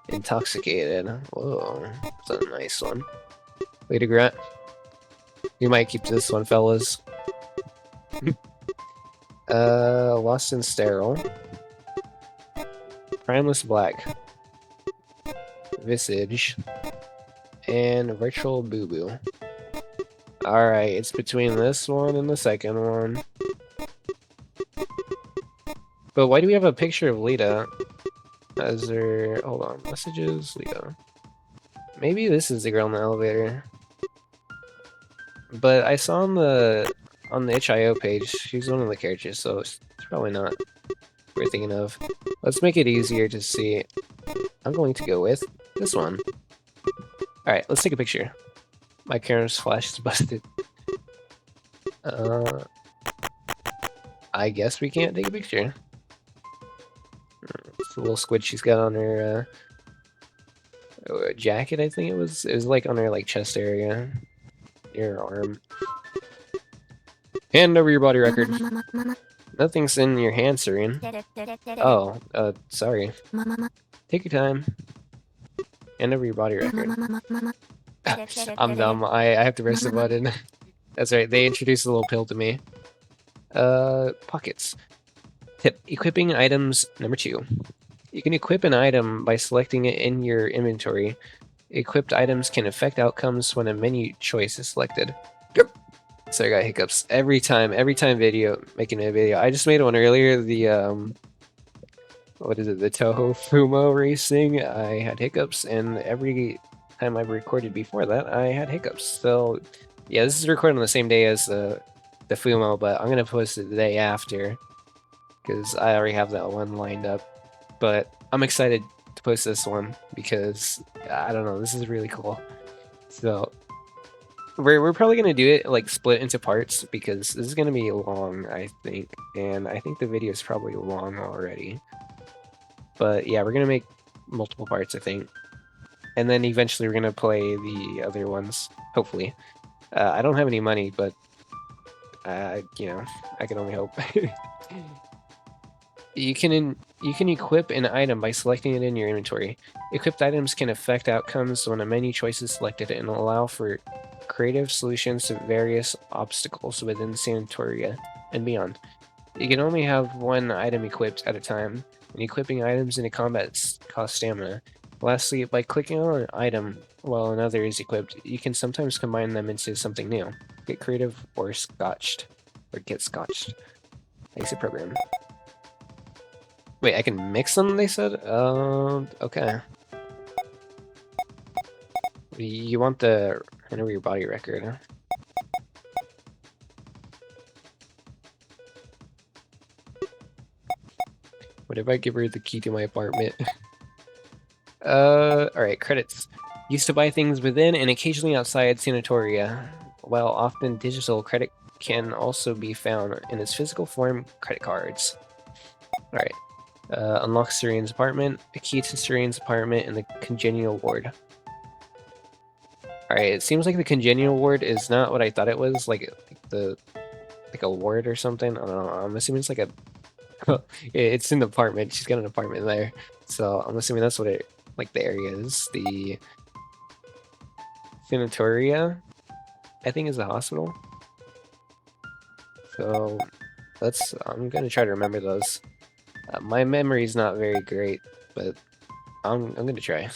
Intoxicated. Whoa, that's a nice one. Lady Grat. You might keep this one, fellas. Lost and Sterile. Primeless Black. Visage. And Virtual Boo Boo. Alright, it's between this one and the second one. But why do we have a picture of Lita? As there... Hold on. Messages? Lita. Maybe this is the girl in the elevator. But I saw on the itch.io page, she's one of the characters, so it's probably not what we're thinking of. Let's make it easier to see. I'm going to go with this one. Alright, let's take a picture. My camera's flash is busted. I guess we can't take a picture. It's a little squid she's got on her jacket, I think it was. It was like on her like chest area, near her arm. Hand over your body record. Nothing's in your hand, Tsurine. Oh, sorry. Take your time. Hand over your body record. I'm dumb. I have to press the button. That's right. They introduced a little pill to me. Pockets. Tip: equipping items number 2. You can equip an item by selecting it in your inventory. Equipped items can affect outcomes when a menu choice is selected. Yep. So I got hiccups every time making a video. I just made one earlier, the what is it, the Toho Fumo racing. I had hiccups, and every time I've recorded before that, I had hiccups. So yeah, this is recorded on the same day as the Fumo, but I'm gonna post it the day after because I already have that one lined up. But I'm excited to post this one because I don't know, this is really cool. So we're probably gonna do it like split into parts because this is gonna be long, I think, and I think the video is probably long already. But yeah, we're gonna make multiple parts, I think, and then eventually we're gonna play the other ones. Hopefully, I don't have any money, but you know, I can only hope. You can equip an item by selecting it in your inventory. Equipped items can affect outcomes when a menu choice is selected and allow for creative solutions to various obstacles within Sanatoria and beyond. You can only have one item equipped at a time, and equipping items into combat costs stamina. Lastly, by clicking on an item while another is equipped, you can sometimes combine them into something new. Get creative or scotched. Or get scotched. Exit program. Wait, I can mix them, they said? Okay. You want the hand over your body record, huh? What if I give her the key to my apartment? Alright, credits. Used to buy things within and occasionally outside Sanatoria. While often digital, credit can also be found in its physical form, credit cards. Alright. Unlock Tsurine's apartment, a key to Tsurine's apartment, and the congenial ward. Alright, it seems like the congenial ward is not what I thought it was, like a ward or something. I don't know. I'm assuming it's like a it's in the apartment. She's got an apartment there. So I'm assuming that's what it like the area is. The Sanatoria, I think, is the hospital. So I'm gonna try to remember those. My memory's not very great, but I'm gonna try.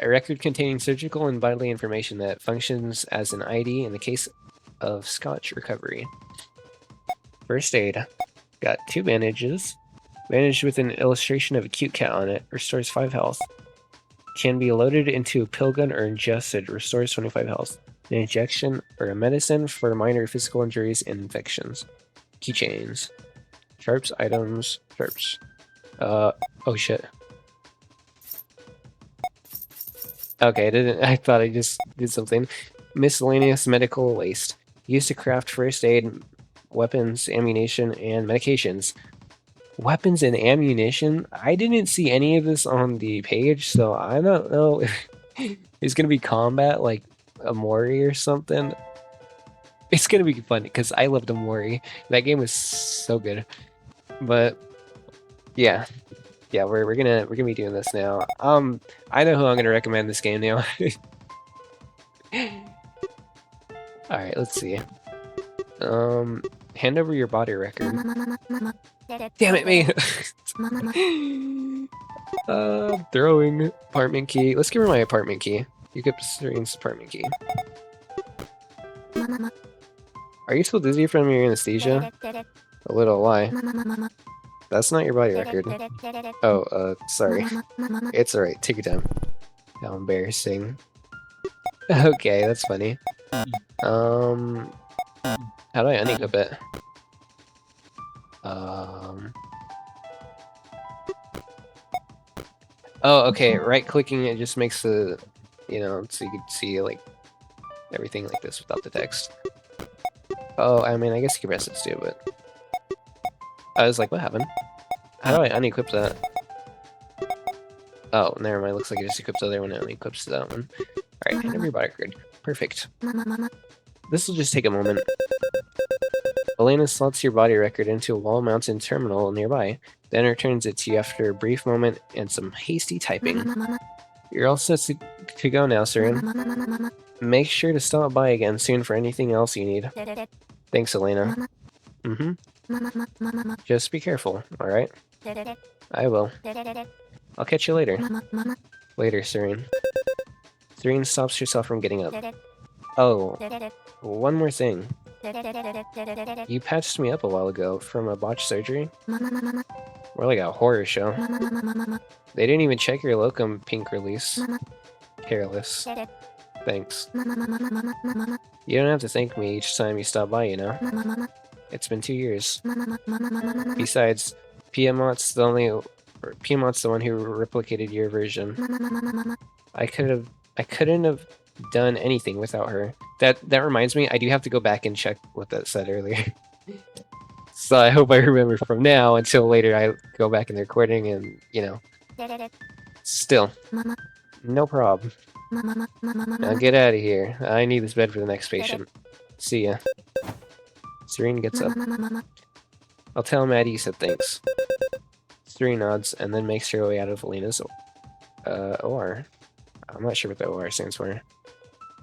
A record containing surgical and bodily information that functions as an ID in the case of Scotch recovery. First aid. Got 2 bandages. Bandage with an illustration of a cute cat on it. Restores 5 health. Can be loaded into a pill gun or ingested. Restores 25 health. An injection or a medicine for minor physical injuries and infections. Keychains. Sharps, items, sharps. Oh shit. Okay, I thought I just did something. Miscellaneous medical waste. Used to craft first aid, weapons, ammunition, and medications. Weapons and ammunition? I didn't see any of this on the page, so I don't know if it's gonna be combat like Amori or something. It's gonna be fun because I loved Amori. That game was so good. But yeah, we're gonna be doing this now. I know who I'm gonna recommend this game now. All right, let's see. Hand over your body record. Damn it, me! Throwing apartment key. Let's give her my apartment key. You get Tsurine's apartment key. Are you still dizzy from your anesthesia? A little. Why? That's not your body record. Oh, sorry. It's alright. Take your time. How embarrassing. Okay, that's funny. How do I unequip it? Oh, okay. Right-clicking it just makes the, you know, so you can see like everything like this without the text. Oh, I mean, I guess you can press it too, but I was like, what happened? How do I unequip that? Oh, never mind. Looks like it just equips the other one and only equips that one. Alright, and every body grid. Perfect. This will just take a moment. Elena slots your body record into a wall-mounted terminal nearby, then returns it to you after a brief moment and some hasty typing. You're all set to go now, Tsurine. Make sure to stop by again soon for anything else you need. Thanks, Elena. Just be careful, alright? I will. I'll catch you later. Later, Tsurine. Tsurine stops herself from getting up. Oh, one more thing. You patched me up a while ago from a botched surgery. More like a horror show. They didn't even check your locum pink release. Careless. Thanks. You don't have to thank me each time you stop by, you know? It's been 2 years. Besides, Piedmont's the one who replicated your version. I couldn't have done anything without her. That reminds me, I do have to go back and check what that said earlier. So I hope I remember from now until later I go back in the recording and, you know. Still. No problem. Now get out of here. I need this bed for the next patient. See ya. Tsurine gets up. I'll tell Maddie you said thanks. Tsurine nods and then makes her way out of Elena's OR. I'm not sure what the OR stands for.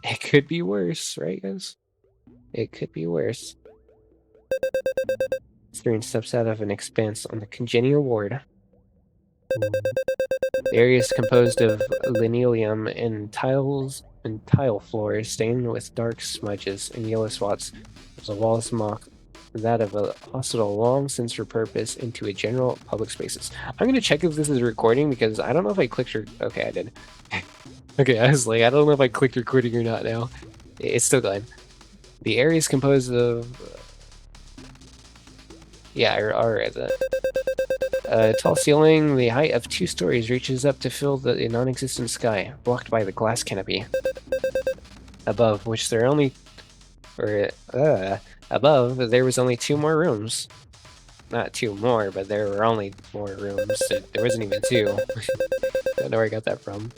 It could be worse, right guys? It could be worse. Tsurine steps out of an expanse on the congenial ward. The area is composed of linoleum and tile floors stained with dark smudges and yellow spots. The walls mock that of a hospital long since repurposed into a general public spaces. I'm gonna check if this is recording because I don't know if I clicked okay, I did. Okay, I was like, I don't know if I clicked recording or not now. It's still going. The area is composed of yeah, I'll write that. A tall ceiling, the height of 2 stories, reaches up to fill the non-existent sky, blocked by the glass canopy. Above, which there are only... above, there was only 2 more rooms. Not 2 more, but there were only more rooms. There wasn't even 2. Don't know where I got that from.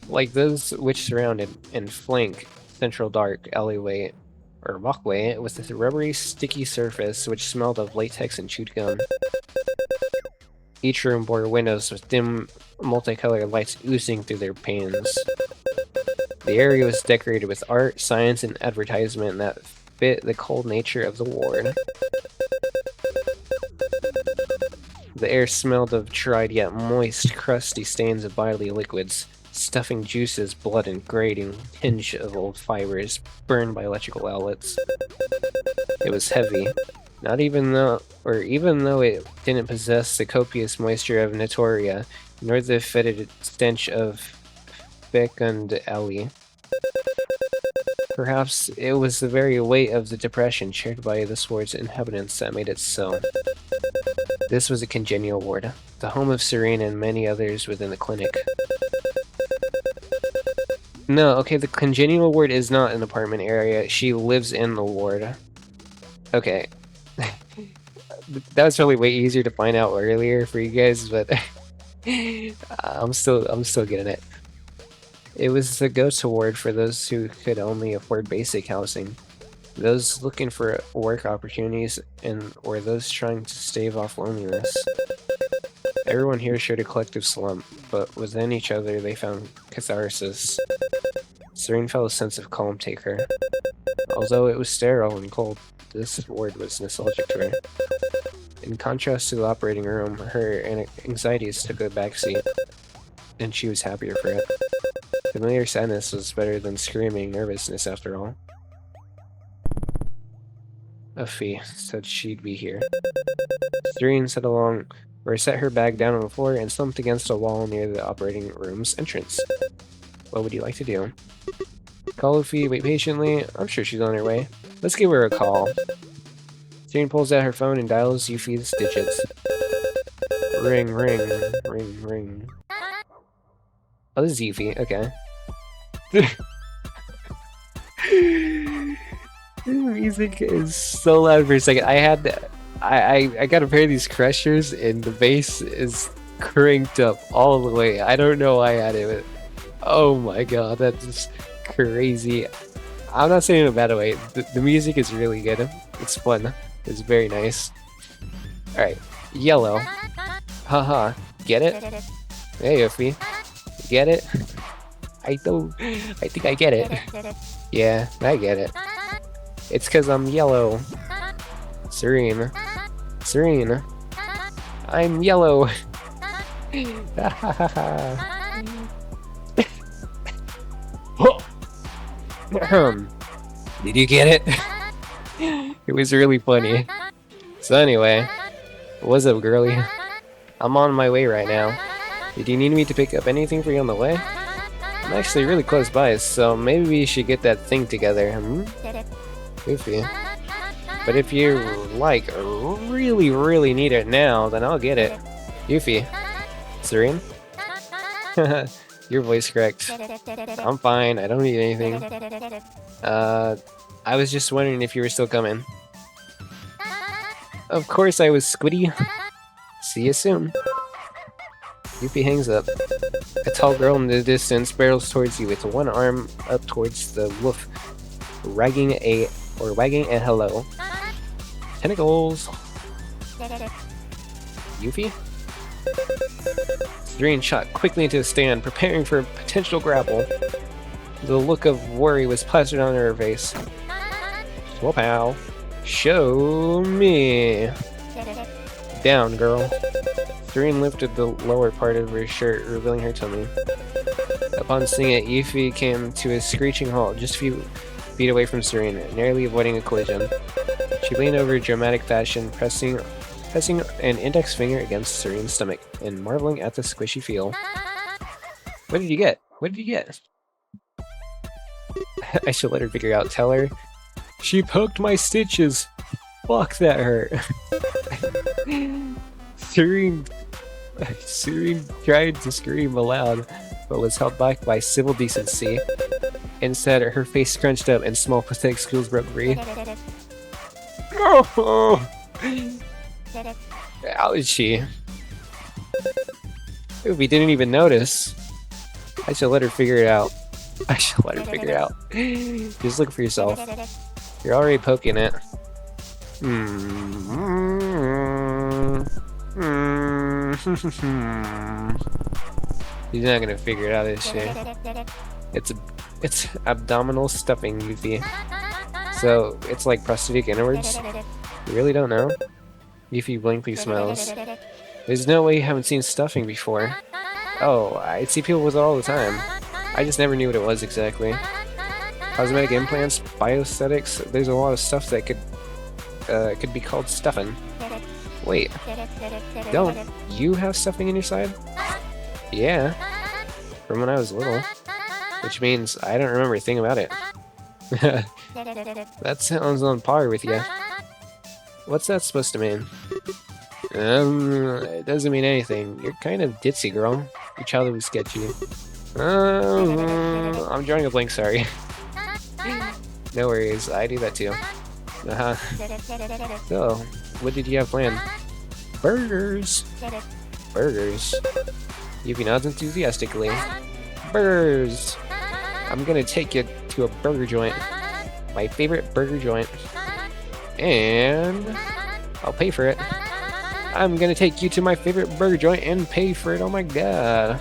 Like those which surrounded and flank central dark alleyway or walkway with a rubbery, sticky surface which smelled of latex and chewed gum. Each room bore windows with dim, multicolored lights oozing through their panes. The area was decorated with art, science, and advertisement that fit the cold nature of the ward. The air smelled of dried yet moist, crusty stains of bodily liquids, stuffing juices, blood, and grating tinge of old fibers burned by electrical outlets. It was heavy, even though it didn't possess the copious moisture of Notoria, nor the fetid stench of fecund alley. Perhaps it was the very weight of the depression shared by this ward's inhabitants that made it so. This was a congenial ward, the home of Tsurine and many others within the clinic. No, okay, the congenial ward is not an apartment area. She lives in the ward. Okay. That was probably way easier to find out earlier for you guys, but I'm still getting it. It was the go-to ward for those who could only afford basic housing, those looking for work opportunities, or those trying to stave off loneliness. Everyone here shared a collective slump, but within each other they found catharsis. Tsurine felt a sense of calm take her. Although it was sterile and cold, this ward was nostalgic to her. In contrast to the operating room, her anxieties took a backseat, and she was happier for it. Familiar sadness was better than screaming nervousness after all. Uffy said she'd be here. Tsurine set her bag down on the floor and slumped against a wall near the operating room's entrance. What would you like to do? Call Uffy, wait patiently. I'm sure she's on her way. Let's give her a call. Tsurine pulls out her phone and dials Uffy's digits. Ring, ring, ring, ring. Oh, this is Uffy. Okay. The music is so loud for a second. I got a pair of these crushers and the bass is cranked up all the way. I don't know why I had it. Oh my god, that's crazy. I'm not saying it in a bad way. The music is really good. It's fun. It's very nice. Alright, yellow. Haha, get it? Hey, Yuffie. Get it? I think I get it. Yeah, I get it. It's because I'm yellow. Tsurine. Tsurine. I'm yellow. Did you get it? It was really funny. So anyway, what's up, girly? I'm on my way right now. Did you need me to pick up anything for you on the way? I'm actually really close by, so maybe we should get that thing together. Goofy. But if you, like, really need it now, then I'll get it. Yuffie. Tsurine? Your voice cracked. I'm fine, I don't need anything. I was just wondering if you were still coming. Of course I was, Squiddy. See you soon. Yuffie hangs up. A tall girl in the distance barrels towards you with one arm up towards the wolf, wagging a hello. Tentacles. Yuffie? Tsurine shot quickly into a stand, preparing for a potential grapple. The look of worry was plastered on her face. Swopow. Show me. Down, girl. Tsurine lifted the lower part of her shirt, revealing her tummy. Upon seeing it, Yuffie came to a screeching halt just a few feet away from Tsurine, narrowly avoiding a collision. She leaned over in dramatic fashion, pressing an index finger against Tsurine's stomach, and marveling at the squishy feel. What did you get? What did you get? I should let her figure out. Tell her. She poked my stitches. Fuck, that hurt. Tsurine tried to scream aloud, but was held back by civil decency. Instead, her face scrunched up and small pathetic squeals broke free. Oh! Ouchie. We didn't even notice. I should let her figure it out. Just look for yourself. You're already poking it. He's not gonna figure it out this shit. It's abdominal stuffing, Yuffie. So it's like prosthetic inwards? You really don't know? Yuffie blankly smiles. There's no way you haven't seen stuffing before. Oh, I see people with it all the time. I just never knew what it was exactly. Cosmetic implants, bioaesthetics, there's a lot of stuff that could be called stuffing. Wait, don't you have stuffing in your side? Yeah, from when I was little. Which means I don't remember a thing about it. That sounds on par with you. What's that supposed to mean? It doesn't mean anything. You're kind of ditzy, girl. Your childhood was sketchy. I'm drawing a blank, sorry. No worries, I do that too. So, what did you have planned? Burgers! Burgers. Yuffie nods enthusiastically. Burgers! I'm gonna take you to a burger joint. My favorite burger joint. And I'll pay for it. I'm gonna take you to my favorite burger joint and pay for it. Oh my god.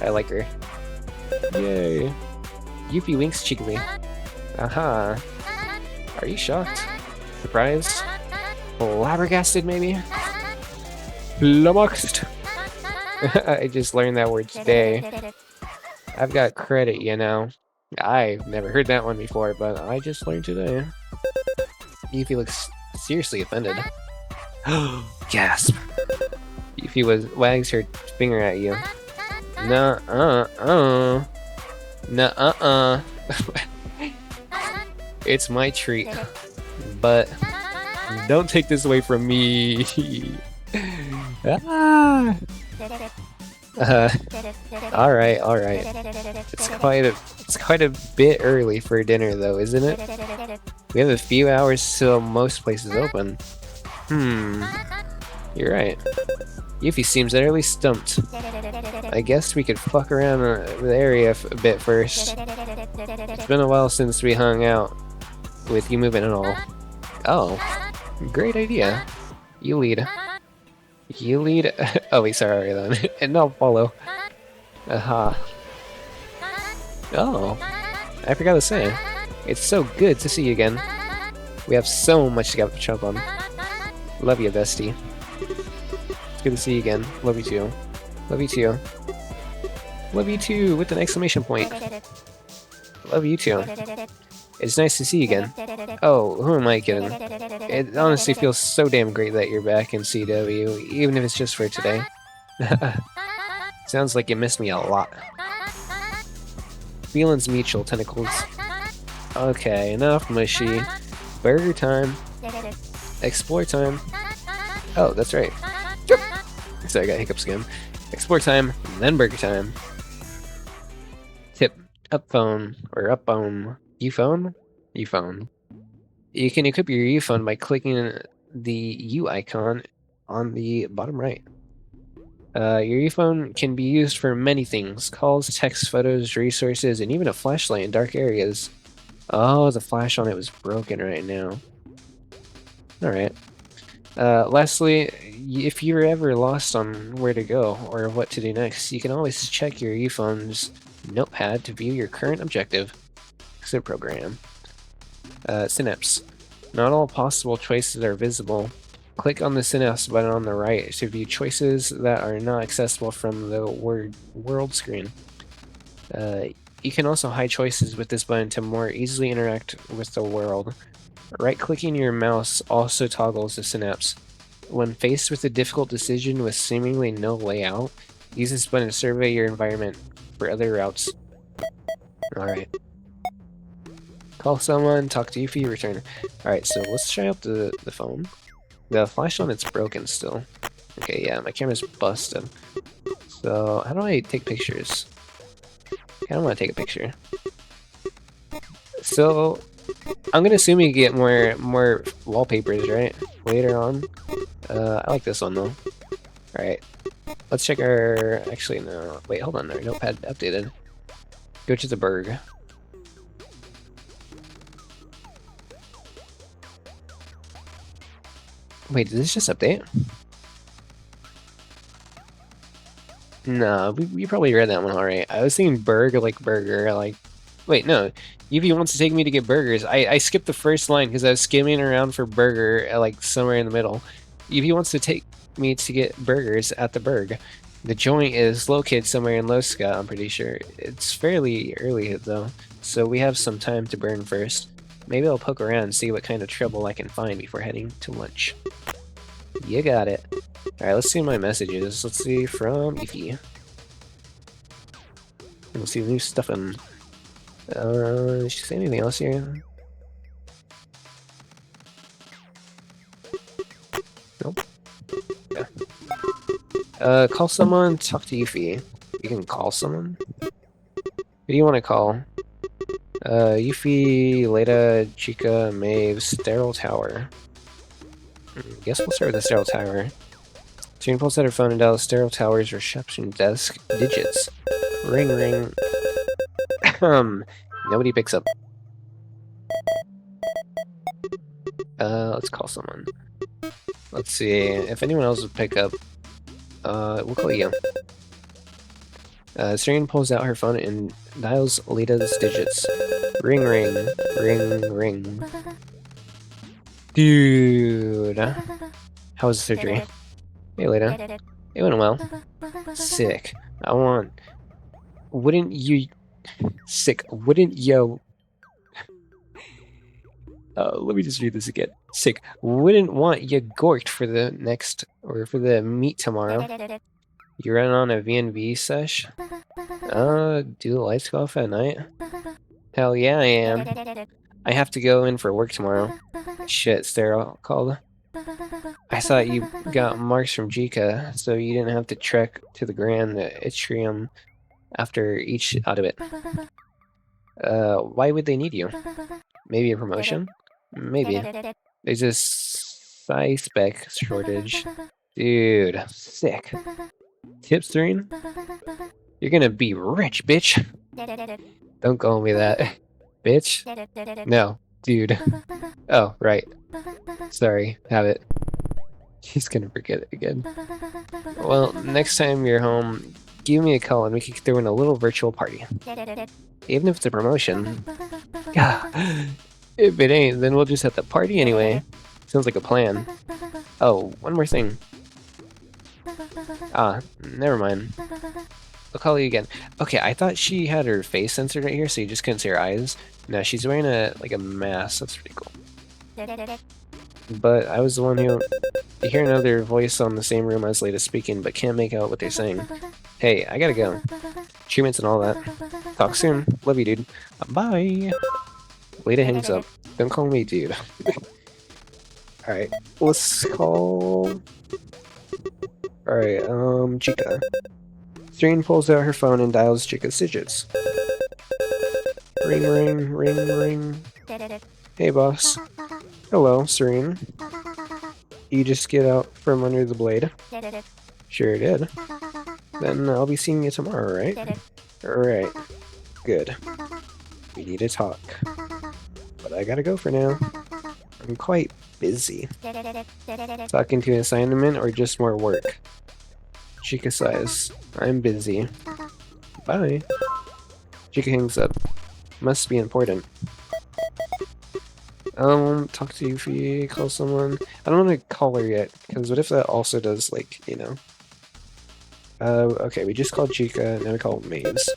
I like her. Yay. Yuffie winks cheekily. Aha. Are you shocked? Surprised? Flabbergasted, maybe? Flummoxed? I just learned that word today. I've got credit, you know. I've never heard that one before, but I just learned today. Yuffie looks seriously offended. Gasp. Yuffie wags her finger at you. Nuh-uh. It's my treat. But don't take this away from me. Ah. Alright. It's quite a bit early for dinner though, isn't it? We have a few hours till most places open. You're right. Yuffie seems utterly stumped. I guess we could fuck around the area a bit first. It's been a while since we hung out with you moving and all. Oh, great idea. You lead. You lead. Oh wait, sorry then. And I'll follow. Aha. Oh, I forgot to say. It's so good to see you again. We have so much to catch up on. Love you, bestie. It's good to see you again. Love you too. Love you too. Love you too, with an exclamation point. Love you too. It's nice to see you again. Oh, who am I kidding? It honestly feels so damn great that you're back in CW, even if it's just for today. Sounds like you missed me a lot. Feelings mutual, tentacles. Okay, enough mushy. Burger time. Explore time. Oh, that's right. Sorry, I got hiccups again. Explore time, then burger time. Tip. Up phone, or up U-phone? U-phone. You can equip your U-phone by clicking the U icon on the bottom right. Your U-phone can be used for many things. Calls, text, photos, resources, and even a flashlight in dark areas. Oh, the flash on it was broken right now. Alright. Lastly, if you're ever lost on where to go or what to do next, you can always check your U-phone's notepad to view your current objective. Exit program. Synapse. Not all possible choices are visible. Click on the Synapse button on the right to view choices that are not accessible from the world screen. You can also hide choices with this button to more easily interact with the world. Right-clicking your mouse also toggles the Synapse. When faced with a difficult decision with seemingly no way out, use this button to survey your environment for other routes. Alright. Call someone, talk to Yuffie, return. Alright, so let's try out the phone. The flash on it's broken still. Okay, yeah, my camera's busted. So, how do I take pictures? I don't want to take a picture. So, I'm gonna assume you get more wallpapers, right? Later on. I like this one though. Alright. Let's check our... Actually, no. Wait, hold on. Our notepad updated. Go to the Berg. Wait, did this just update? No, we probably read that one alright. I was thinking Berg like burger, like... Wait, no. Yuffie wants to take me to get burgers. I skipped the first line because I was skimming around for burger, like, somewhere in the middle. Yuffie wants to take me to get burgers at the Berg. The joint is located somewhere in Losca, I'm pretty sure. It's fairly early, though, so we have some time to burn first. Maybe I'll poke around and see what kind of trouble I can find before heading to lunch. You got it. Alright, let's see my messages. Let's see from Yuffie. Let's see the new stuff in... did she say anything else here? Nope. Yeah. Call someone, talk to Yuffie. You can call someone? Who do you want to call? Yuffie, Leda, Chica, Maeve, Sterile Tower. Guess we'll start with the Sterile Tower. Tsurine pulls out her phone and dials Sterile Tower's reception desk. Digits. Ring, ring. Nobody picks up. Let's call someone. Let's see if anyone else would pick up. We'll call you. Tsurine pulls out her phone and dials Leda's digits. Ring, ring, ring, ring. Dude, how was the surgery? Hey, Leda. It went well. Sick. Wouldn't you? Sick. Wouldn't you? Let me just read this again. Sick. Wouldn't want you gorked for the next, or for the meet tomorrow. You run on a V&V sesh? Do the lights go off at night? Hell yeah, I am. I have to go in for work tomorrow. Shit, Sterile called. I thought you got marks from Jika, so you didn't have to trek to the Grand Atrium after each out of it. Why would they need you? Maybe a promotion? Maybe. There's a PsySpec shortage. Dude, sick. Tips, Tsurine? You're gonna be rich, bitch. Don't call me that. Bitch? No, dude. Oh, right. Sorry, have it. He's gonna forget it again. Well, next time you're home, give me a call and we can throw in a little virtual party. Even if it's a promotion. If it ain't, then we'll just have the party anyway. Sounds like a plan. Oh, one more thing. Ah, never mind. I'll call you again. Okay, I thought she had her face censored right here, so you just couldn't see her eyes. No, she's wearing a mask. That's pretty cool. But I was the one who... You hear another voice on the same room as latest speaking, but can't make out what they're saying. Hey, I gotta go. Treatments and all that. Talk soon. Love you, dude. Bye. Leda hangs up. Don't call me dude. Alright, let's call... Alright, Chica. Tsurine pulls out her phone and dials Chica's digits. Ring, ring, ring, ring. Hey, boss. Hello, Tsurine. You just get out from under the blade? Sure did. Then I'll be seeing you tomorrow, right? Alright. Good. We need to talk. But I gotta go for now. I'm quite busy. Talking to an assignment or just more work? Chica sighs. I'm busy. Bye. Chica hangs up. Must be important. Talk to Yuffie, call someone. I don't want to call her yet, because what if that also does, like, you know... okay, we just called Chica, now we call Maves.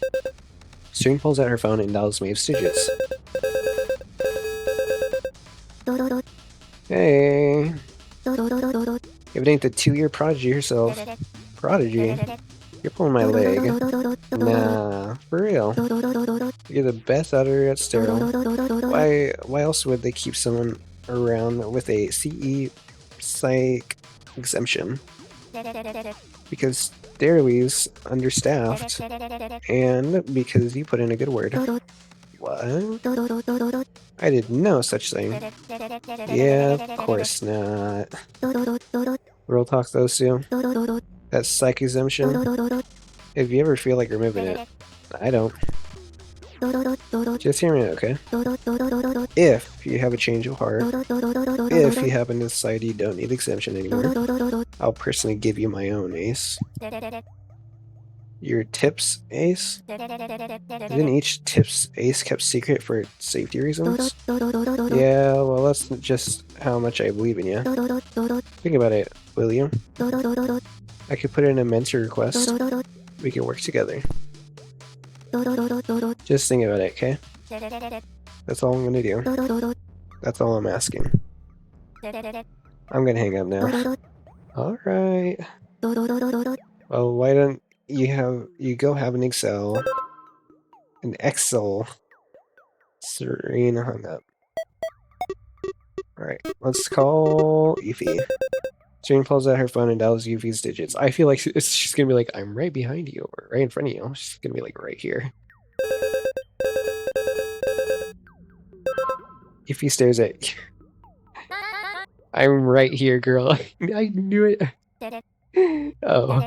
Tsurine pulls out her phone and dials Maves' digits. Hey! If it ain't the 2-year prodigy yourself. Prodigy? You're pulling my leg. Nah, for real. You're the best out here at sterile. Why else would they keep someone around with a CE psych exemption? Because Sterilly's understaffed, and because you put in a good word. What? I did no such thing. Yeah, of course not. Real talk though, Sue. That psych exemption. If you ever feel like removing it, I don't. Just hear me, okay? If you have a change of heart, if you happen to decide you don't need exemption anymore, I'll personally give you my own ace. Your tips ace? Isn't each tips ace kept secret for safety reasons? Yeah, well that's just how much I believe in you. Think about it, will you? I could put in a mentor request. We can work together. Just think about it, okay? That's all I'm gonna do. That's all I'm asking. I'm gonna hang up now. Alright. Well, why don't you go have an Excel. An Excel. Tsurine hung up. Alright, let's call Yuffie. Tsurine pulls out her phone and dials Yuffie's digits. I feel like she's gonna be like, I'm right behind you, or right in front of you. She's gonna be like right here. Yuffie stares at you. I'm right here, girl. I knew it. Oh,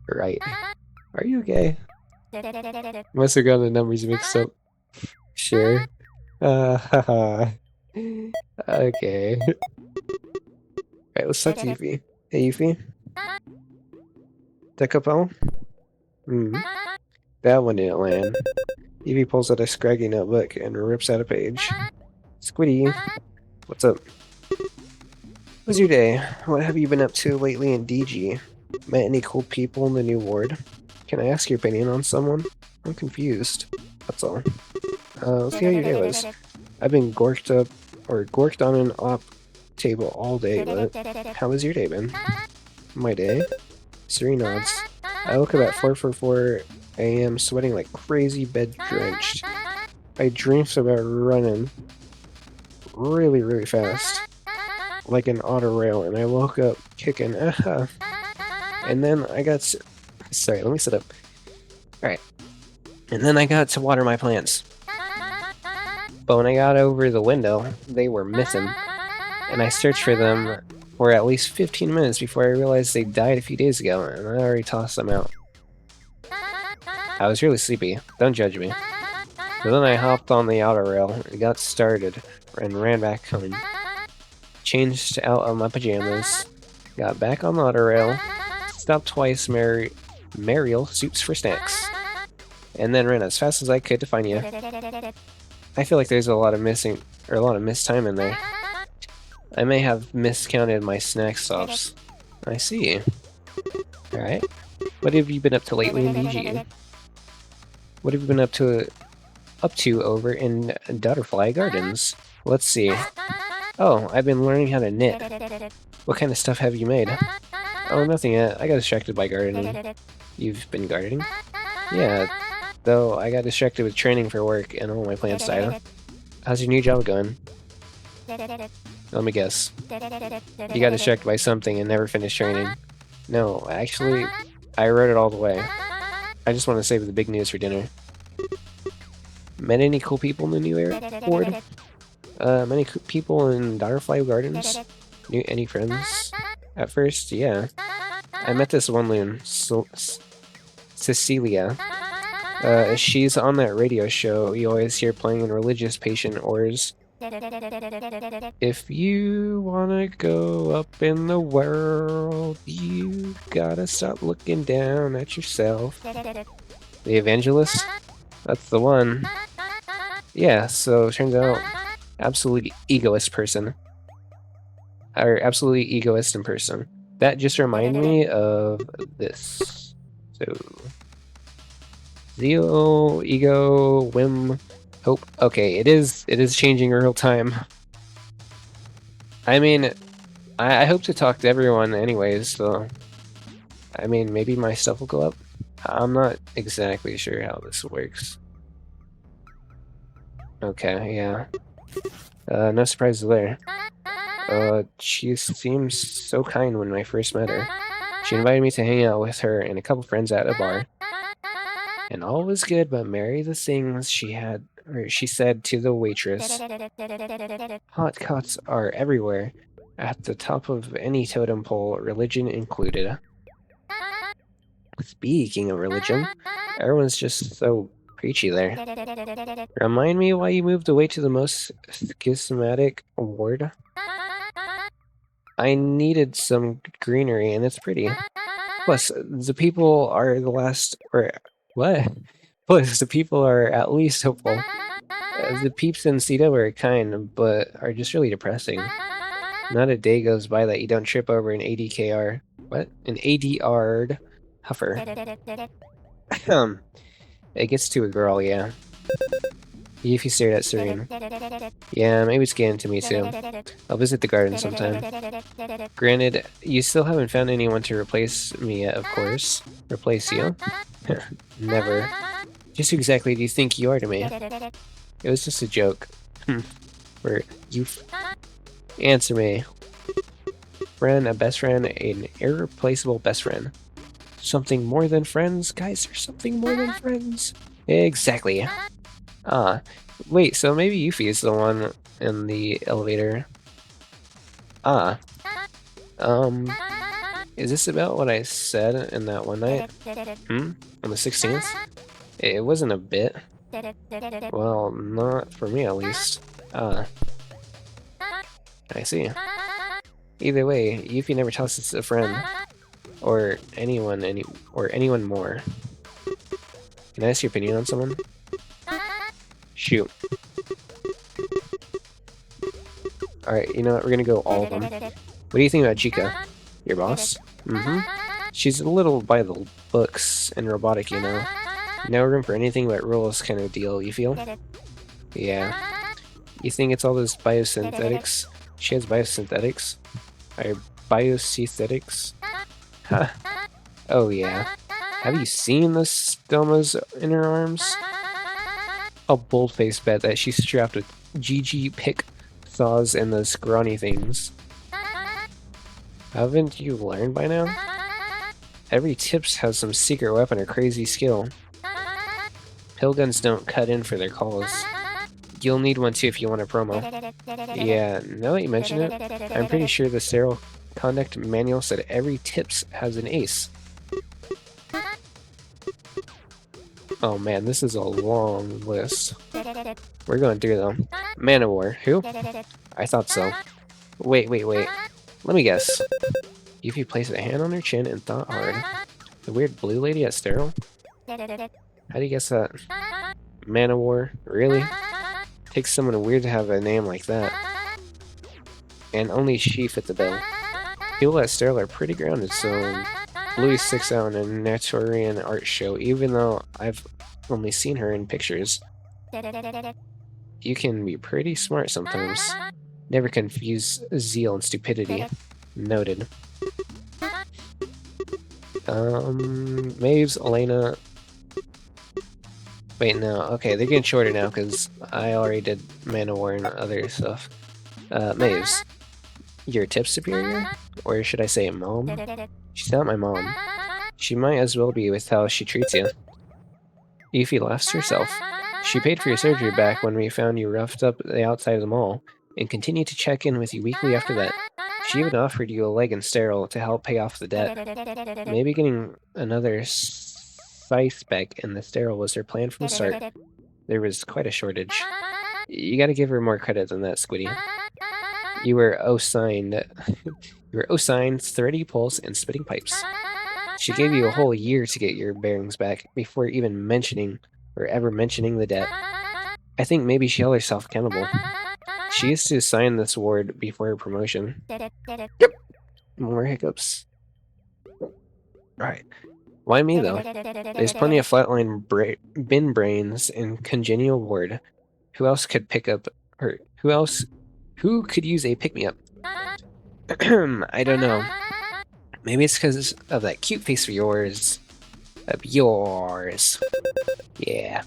right. Are you okay? Must have gotten the numbers mixed up. Sure. Haha. Okay. Alright, let's talk to Yuffie. Hey, Yuffie? Decapel? That one didn't land. Yuffie pulls out a scraggy notebook and rips out a page. Squiddy, what's up? How's your day? What have you been up to lately in DG? Met any cool people in the new ward? Can I ask your opinion on someone? I'm confused. That's all. Let's see how your day was. I've been gorked on an op table all day, but how has your day been? My day? Tsurine nods. I woke up at 4:44 a.m. sweating like crazy, bed drenched. I dreamed about running really, really fast, like an auto rail, and I woke up kicking. And then I got sorry, let me sit up. Alright. And then I got to water my plants. But when I got over the window, they were missing. And I searched for them for at least 15 minutes before I realized they died a few days ago, and I already tossed them out. I was really sleepy, don't judge me. So then I hopped on the auto rail, got started, and ran back home. Changed out of my pajamas, got back on the auto rail, stopped twice, Mariel soups for snacks, and then ran as fast as I could to find you. I feel like there's a lot of missed time in there. I may have miscounted my snack stops. I see. Alright. What have you been up to lately in DG? What have you been up to over in Butterfly Gardens? Let's see. Oh, I've been learning how to knit. What kind of stuff have you made? Oh, nothing yet. I got distracted by gardening. You've been gardening? Yeah, though I got distracted with training for work and all my plants died. How's your new job going? Let me guess. You got distracted by something and never finished training. No, actually, I wrote it all the way. I just want to save the big news for dinner. Met any cool people in the new ward? Many people in Butterfly Gardens? Any friends? At first, yeah. I met this one loon, Cecilia. She's on that radio show you always hear playing in religious patient oars. If you wanna go up in the world, you gotta stop looking down at yourself. The evangelist? That's the one. Yeah, so turns out, absolutely egoist person. Or absolutely egoist in person. That just reminded me of this. So, zeal, ego, whim, hope. Okay, it is changing real time. I mean, I hope to talk to everyone anyways, so I mean, maybe my stuff will go up. I'm not exactly sure how this works. Okay, yeah. No surprises there. She seems so kind when I first met her. She invited me to hang out with her and a couple friends at a bar. And all was good but marry the things she said to the waitress. Hot cots are everywhere, at the top of any totem pole, religion included. Speaking of religion, everyone's just so preachy there. Remind me why you moved away to the most schismatic ward? I needed some greenery, and it's pretty. Plus, the people are the last... or... what? Plus, the people are at least hopeful. The peeps in Cedo are kind, but are just really depressing. Not a day goes by that you don't trip over an ADKR. What? An ADR'd huffer. It gets to a girl, yeah. If you stared at Tsurine. Yeah, maybe it's getting to me too. I'll visit the garden sometime. Granted, you still haven't found anyone to replace me yet, of course. Replace you? Never. Just who exactly do you think you are to me? It was just a joke. Where you... Answer me. Friend, a best friend, an irreplaceable best friend. Something more than friends? Guys, there's something more than friends. Exactly. Ah, wait, so maybe Yuffie is the one in the elevator. Ah. Is this about what I said in that one night? On the 16th? It wasn't a bit. Well, not for me at least. Ah. I see. Either way, Yuffie never tells us a friend. Or anyone more. Can I ask your opinion on someone? Shoot. Alright, you know what? We're gonna go all of them. What do you think about Chica? Your boss? She's a little by the books and robotic, you know. No room for anything but rules kind of deal, you feel? Yeah. You think it's all those biosynthetics? She has biosynthetics? Or biosynthetics? Huh. Oh yeah. Have you seen the stomas in her arms? A bold-faced bet that she's strapped with GG pick saws and those scrawny things. Haven't you learned by now? Every tips has some secret weapon or crazy skill. Pill guns don't cut in for their calls. You'll need one too if you want a promo. Yeah, now that you mention it, I'm pretty sure the sterile conduct manual said every tips has an ace. Oh man, this is a long list. We're going through them. Man of War. Who? I thought so. Wait. Let me guess. If you place a hand on her chin and thought hard. The weird blue lady at Sterile? How do you guess that? Man of War? Really? Takes someone weird to have a name like that. And only she fit the bill. People at Sterile are pretty grounded, so Bluey sticks out in a Tsurine art show, even though I've only seen her in pictures. You can be pretty smart sometimes. Never confuse zeal and stupidity. Noted. Maves, Elena... Wait, no. Okay, they're getting shorter now, because I already did Man of War and other stuff. Maves. Your tip superior? Or should I say mom? She's not my mom. She might as well be with how she treats you. Yuffie laughs to herself. She paid for your surgery back when we found you roughed up the outside of the mall, and continued to check in with you weekly after that. She even offered you a leg in Sterile to help pay off the debt. Maybe getting another PsySpec in the Sterile was her plan from the start. There was quite a shortage. You gotta give her more credit than that, Squiddy. You were assigned 30 pulse and spitting pipes. She gave you a whole year to get your bearings back before even mentioning the debt. I think maybe she held herself accountable. She used to sign this award before her promotion. Yep. More hiccups. Alright. Why me, though? There's plenty of flatline bin brains in congenial ward. Who else could pick up her? Who could use a pick-me-up? I don't know. Maybe it's because of that cute face of yours. Yeah.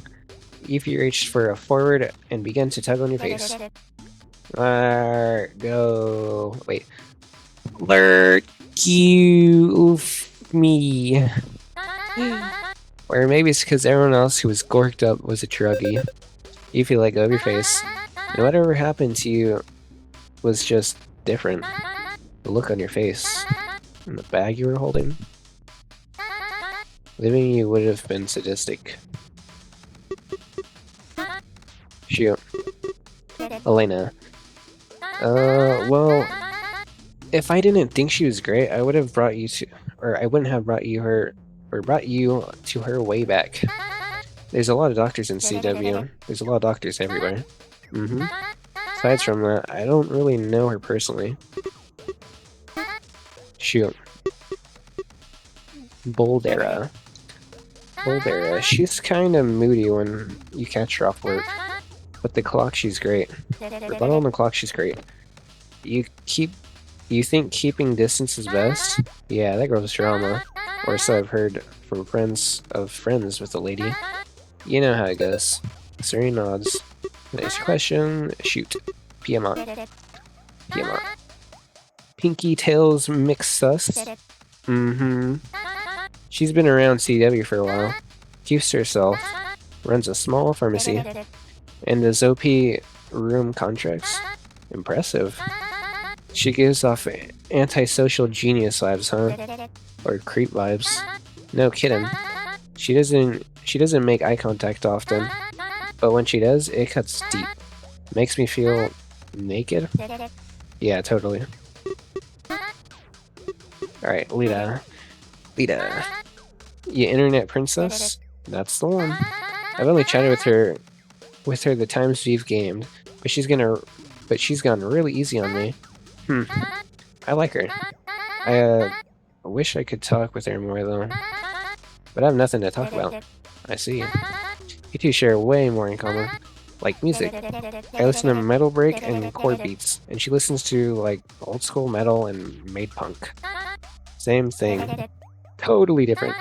If you reached for a forward and began to tug on your face. Go. Wait. Lurk you me. Or maybe it's because everyone else who was gorked up was a druggie. You feel let go of your face. And whatever happened to you was just different. The look on your face. And the bag you were holding. Living you would have been sadistic. Shoot. Elena. Well, if I didn't think she was great, I would have brought you to, or I wouldn't have brought you to her way back. There's a lot of doctors in CW. There's a lot of doctors everywhere. Aside from that, I don't really know her personally. Shoot. Boldera. She's kind of moody when you catch her off work. But the clock, she's great. The bottle on the clock, she's great. You think keeping distance is best? Yeah, that girl's drama. Or so I've heard from friends of friends with the lady. You know how it goes. Tsurine nods. Next question. Shoot. PMR. Pinky Tails Mixed Sus. She's been around CW for a while. Keeps to herself. Runs a small pharmacy. And does OP room contracts. Impressive. She gives off antisocial genius vibes, huh? Or creep vibes. No kidding. She doesn't make eye contact often. But when she does, it cuts deep. Makes me feel naked? Yeah, totally. Alright, Lita. You internet princess? That's the one. I've only chatted with her the times we've gamed, but she's gone really easy on me. I like her. I wish I could talk with her more though. But I have nothing to talk about. I see. You two share way more in common. Like music. I listen to metal break and chord beats, and she listens to like old school metal and made punk. Same thing. Totally different.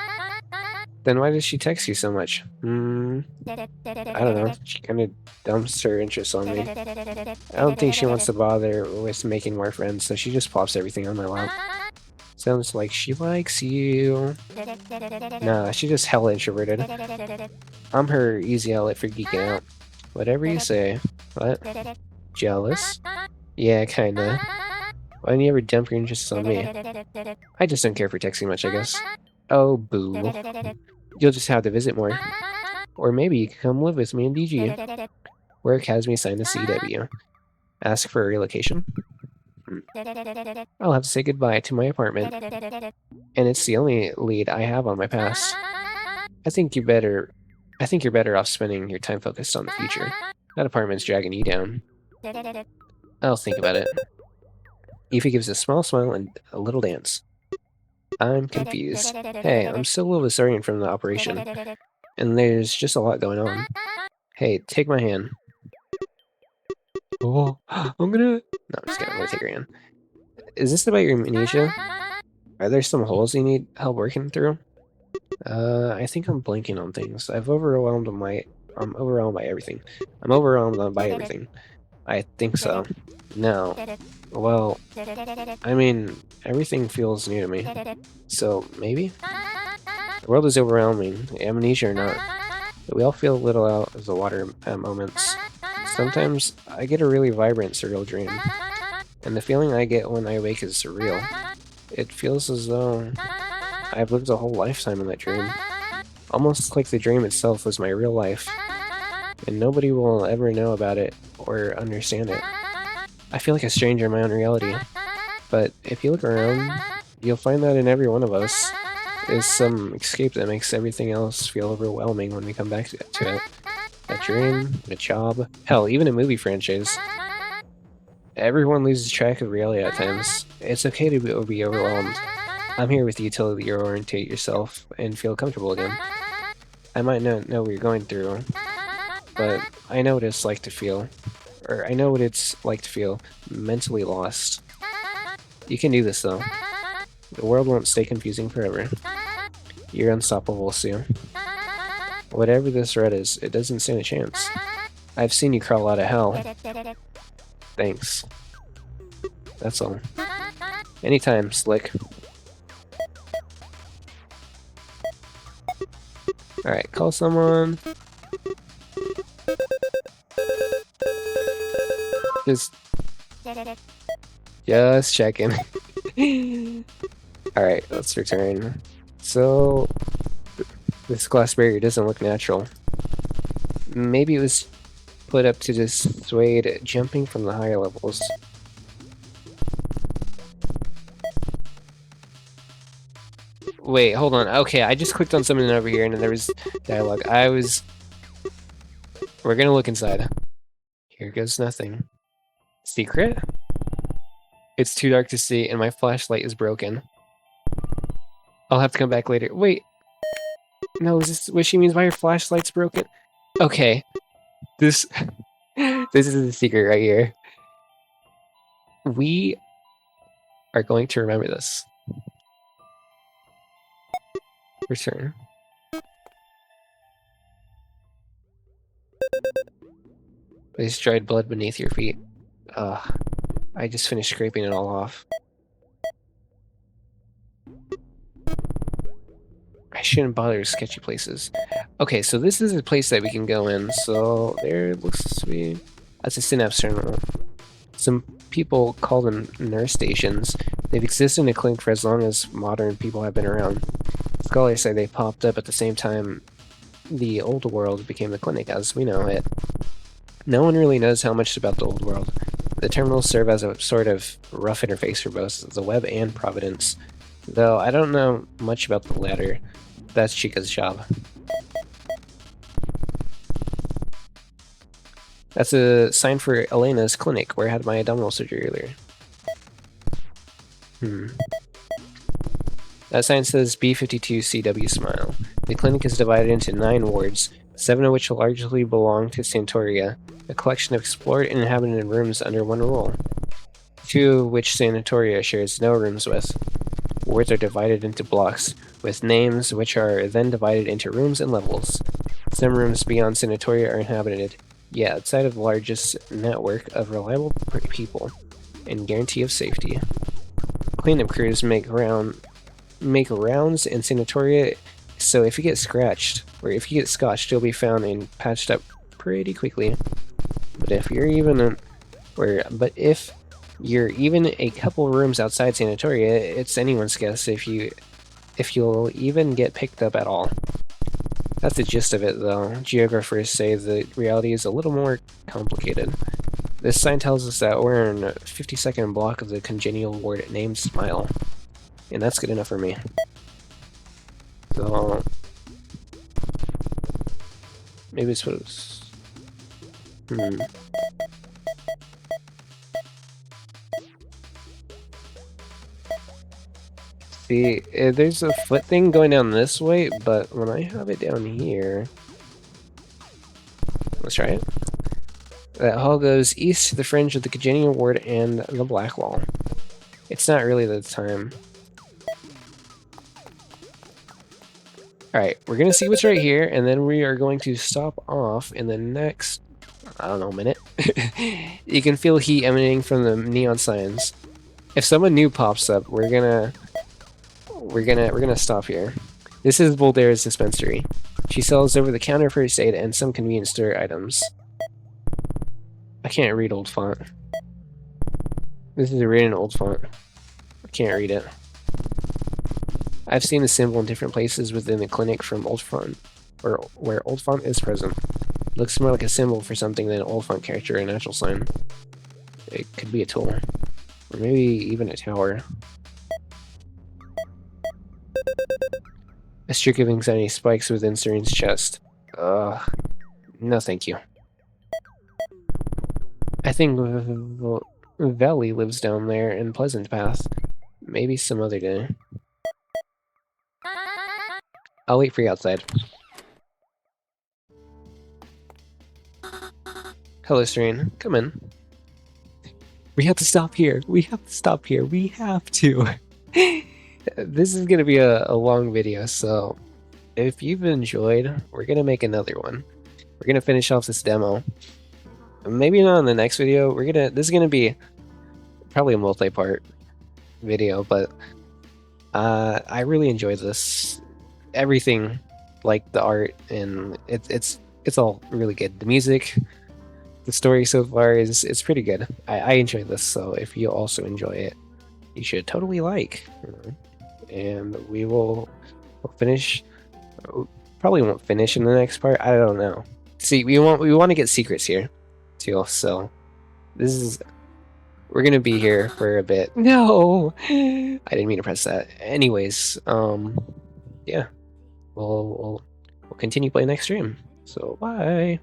Then why does she text you so much? I don't know. She kind of dumps her interest on me. I don't think she wants to bother with making more friends, so she just plops everything on my lap. Sounds like she likes you. Nah, she's just hella introverted. I'm her easy outlet for geeking out. Whatever you say. What? Jealous? Yeah, kinda. Why don't you ever dump your interests on me? I just don't care for texting much, I guess. Oh, boo. You'll just have to visit more. Or maybe you can come live with me in DG. Work has me signed a CW. Ask for a relocation? I'll have to say goodbye to my apartment. And it's the only lead I have on my past. I think you're better off spending your time focused on the future. That apartment's dragging you down. I'll think about it. Aoife gives a small smile and a little dance. I'm confused. Hey, I'm still a little disoriented from the operation. And there's just a lot going on. Hey, take my hand. Oh, I'm gonna... No, I'm just kidding. I'm gonna take her hand. Is this about your amnesia? Are there some holes you need help working through? I think I'm blanking on things. I'm overwhelmed by everything. I'm overwhelmed by everything. I think so. No. Well, I mean, everything feels new to me. So, maybe? The world is overwhelming, amnesia or not. But we all feel a little out of the water at moments. Sometimes, I get a really vibrant, surreal dream. And the feeling I get when I wake is surreal. It feels as though I've lived a whole lifetime in that dream. Almost like the dream itself was my real life. And nobody will ever know about it or understand it. I feel like a stranger in my own reality. But if you look around, you'll find that in every one of us is some escape that makes everything else feel overwhelming when we come back to it. A dream, a job, hell, even a movie franchise. Everyone loses track of reality at times. It's okay to be overwhelmed. I'm here with you till you orientate yourself and feel comfortable again. I might not know what you're going through, but I know what it's like to feel. Or I know what it's like to feel mentally lost. You can do this though. The world won't stay confusing forever. You're unstoppable, Sue. Whatever this red is, it doesn't stand a chance. I've seen you crawl out of hell. Thanks. That's all. Anytime, Slick. Alright, call someone. Just checking. Alright, let's return. So, this glass barrier doesn't look natural. Maybe it was put up to dissuade jumping from the higher levels. Wait, hold on. Okay, I just clicked on something over here and then there was dialogue. We're gonna look inside. Here goes nothing. Secret? It's too dark to see and my flashlight is broken. I'll have to come back later. Wait. No, is this what she means by her flashlight's broken? Okay. This is the secret right here. We are going to remember this. Return. There's dried blood beneath your feet. I just finished scraping it all off. I shouldn't bother with sketchy places. Okay, so this is a place that we can go in. So there looks to be... That's a synapse terminal. Some people call them nurse stations. They've existed in a clinic for as long as modern people have been around. Scholars say they popped up at the same time the old world became the clinic as we know it. No one really knows how much about the old world. The terminals serve as a sort of rough interface for both the web and Providence. Though I don't know much about the latter. That's Chica's job. That's a sign for Elena's clinic, where I had my abdominal surgery earlier. That sign says B52CW Smile. The clinic is divided into 9 wards, 7 of which largely belong to Santoria, a collection of explored and inhabited rooms under one rule. 2 of which Santoria shares no rooms with. Wards are divided into blocks, with names which are then divided into rooms and levels. Some rooms beyond Sanatoria are inhabited, yet outside of the largest network of reliable people, and guarantee of safety. Cleanup crews make rounds in Sanatoria, so if you get scratched, or if you get scotched, you'll be found and patched up pretty quickly. But if You're even a couple rooms outside Sanatoria. It's anyone's guess if you'll even get picked up at all. That's the gist of it, though. Geographers say the reality is a little more complicated. This sign tells us that we're in a 50-second block of the congenial ward named Smile. And that's good enough for me. So... maybe it's what it was... See, there's a foot thing going down this way, but when I have it down here... let's try it. That hall goes east to the fringe of the congenial ward and the black wall. It's not really the time. Alright, we're gonna see what's right here, and then we are going to stop off in the next, I don't know, minute. You can feel heat emanating from the neon signs. If someone new pops up, we're gonna stop here. This is Voltaire's dispensary. She sells over-the-counter first aid and some convenience store items. I can't read old font. This is written in old font. I can't read it. I've seen the symbol in different places within the clinic from old font, or where old font is present. It looks more like a symbol for something than an old font character or a natural sign. It could be a tool. Or maybe even a tower. A streak of anxiety spikes within Tsurine's chest. No thank you. I think Valley lives down there in Pleasant Path. Maybe some other day. I'll wait for you outside. Hello, Tsurine. Come in. We have to stop here. We have to stop here. We have to. This is gonna be a long video, so if you've enjoyed, we're gonna make another one. We're gonna finish off this demo. Maybe not in the next video. This is gonna be probably a multi-part video, but I really enjoyed this. Everything, like the art, and it's all really good. The music, the story so far it's pretty good. I enjoyed this, so if you also enjoy it, you should totally like. And we'll finish. Probably won't finish in the next part. I don't know. See, we want to get secrets here too. So we're gonna be here for a bit. No, I didn't mean to press that. Anyways, yeah, we'll continue playing next stream. So bye.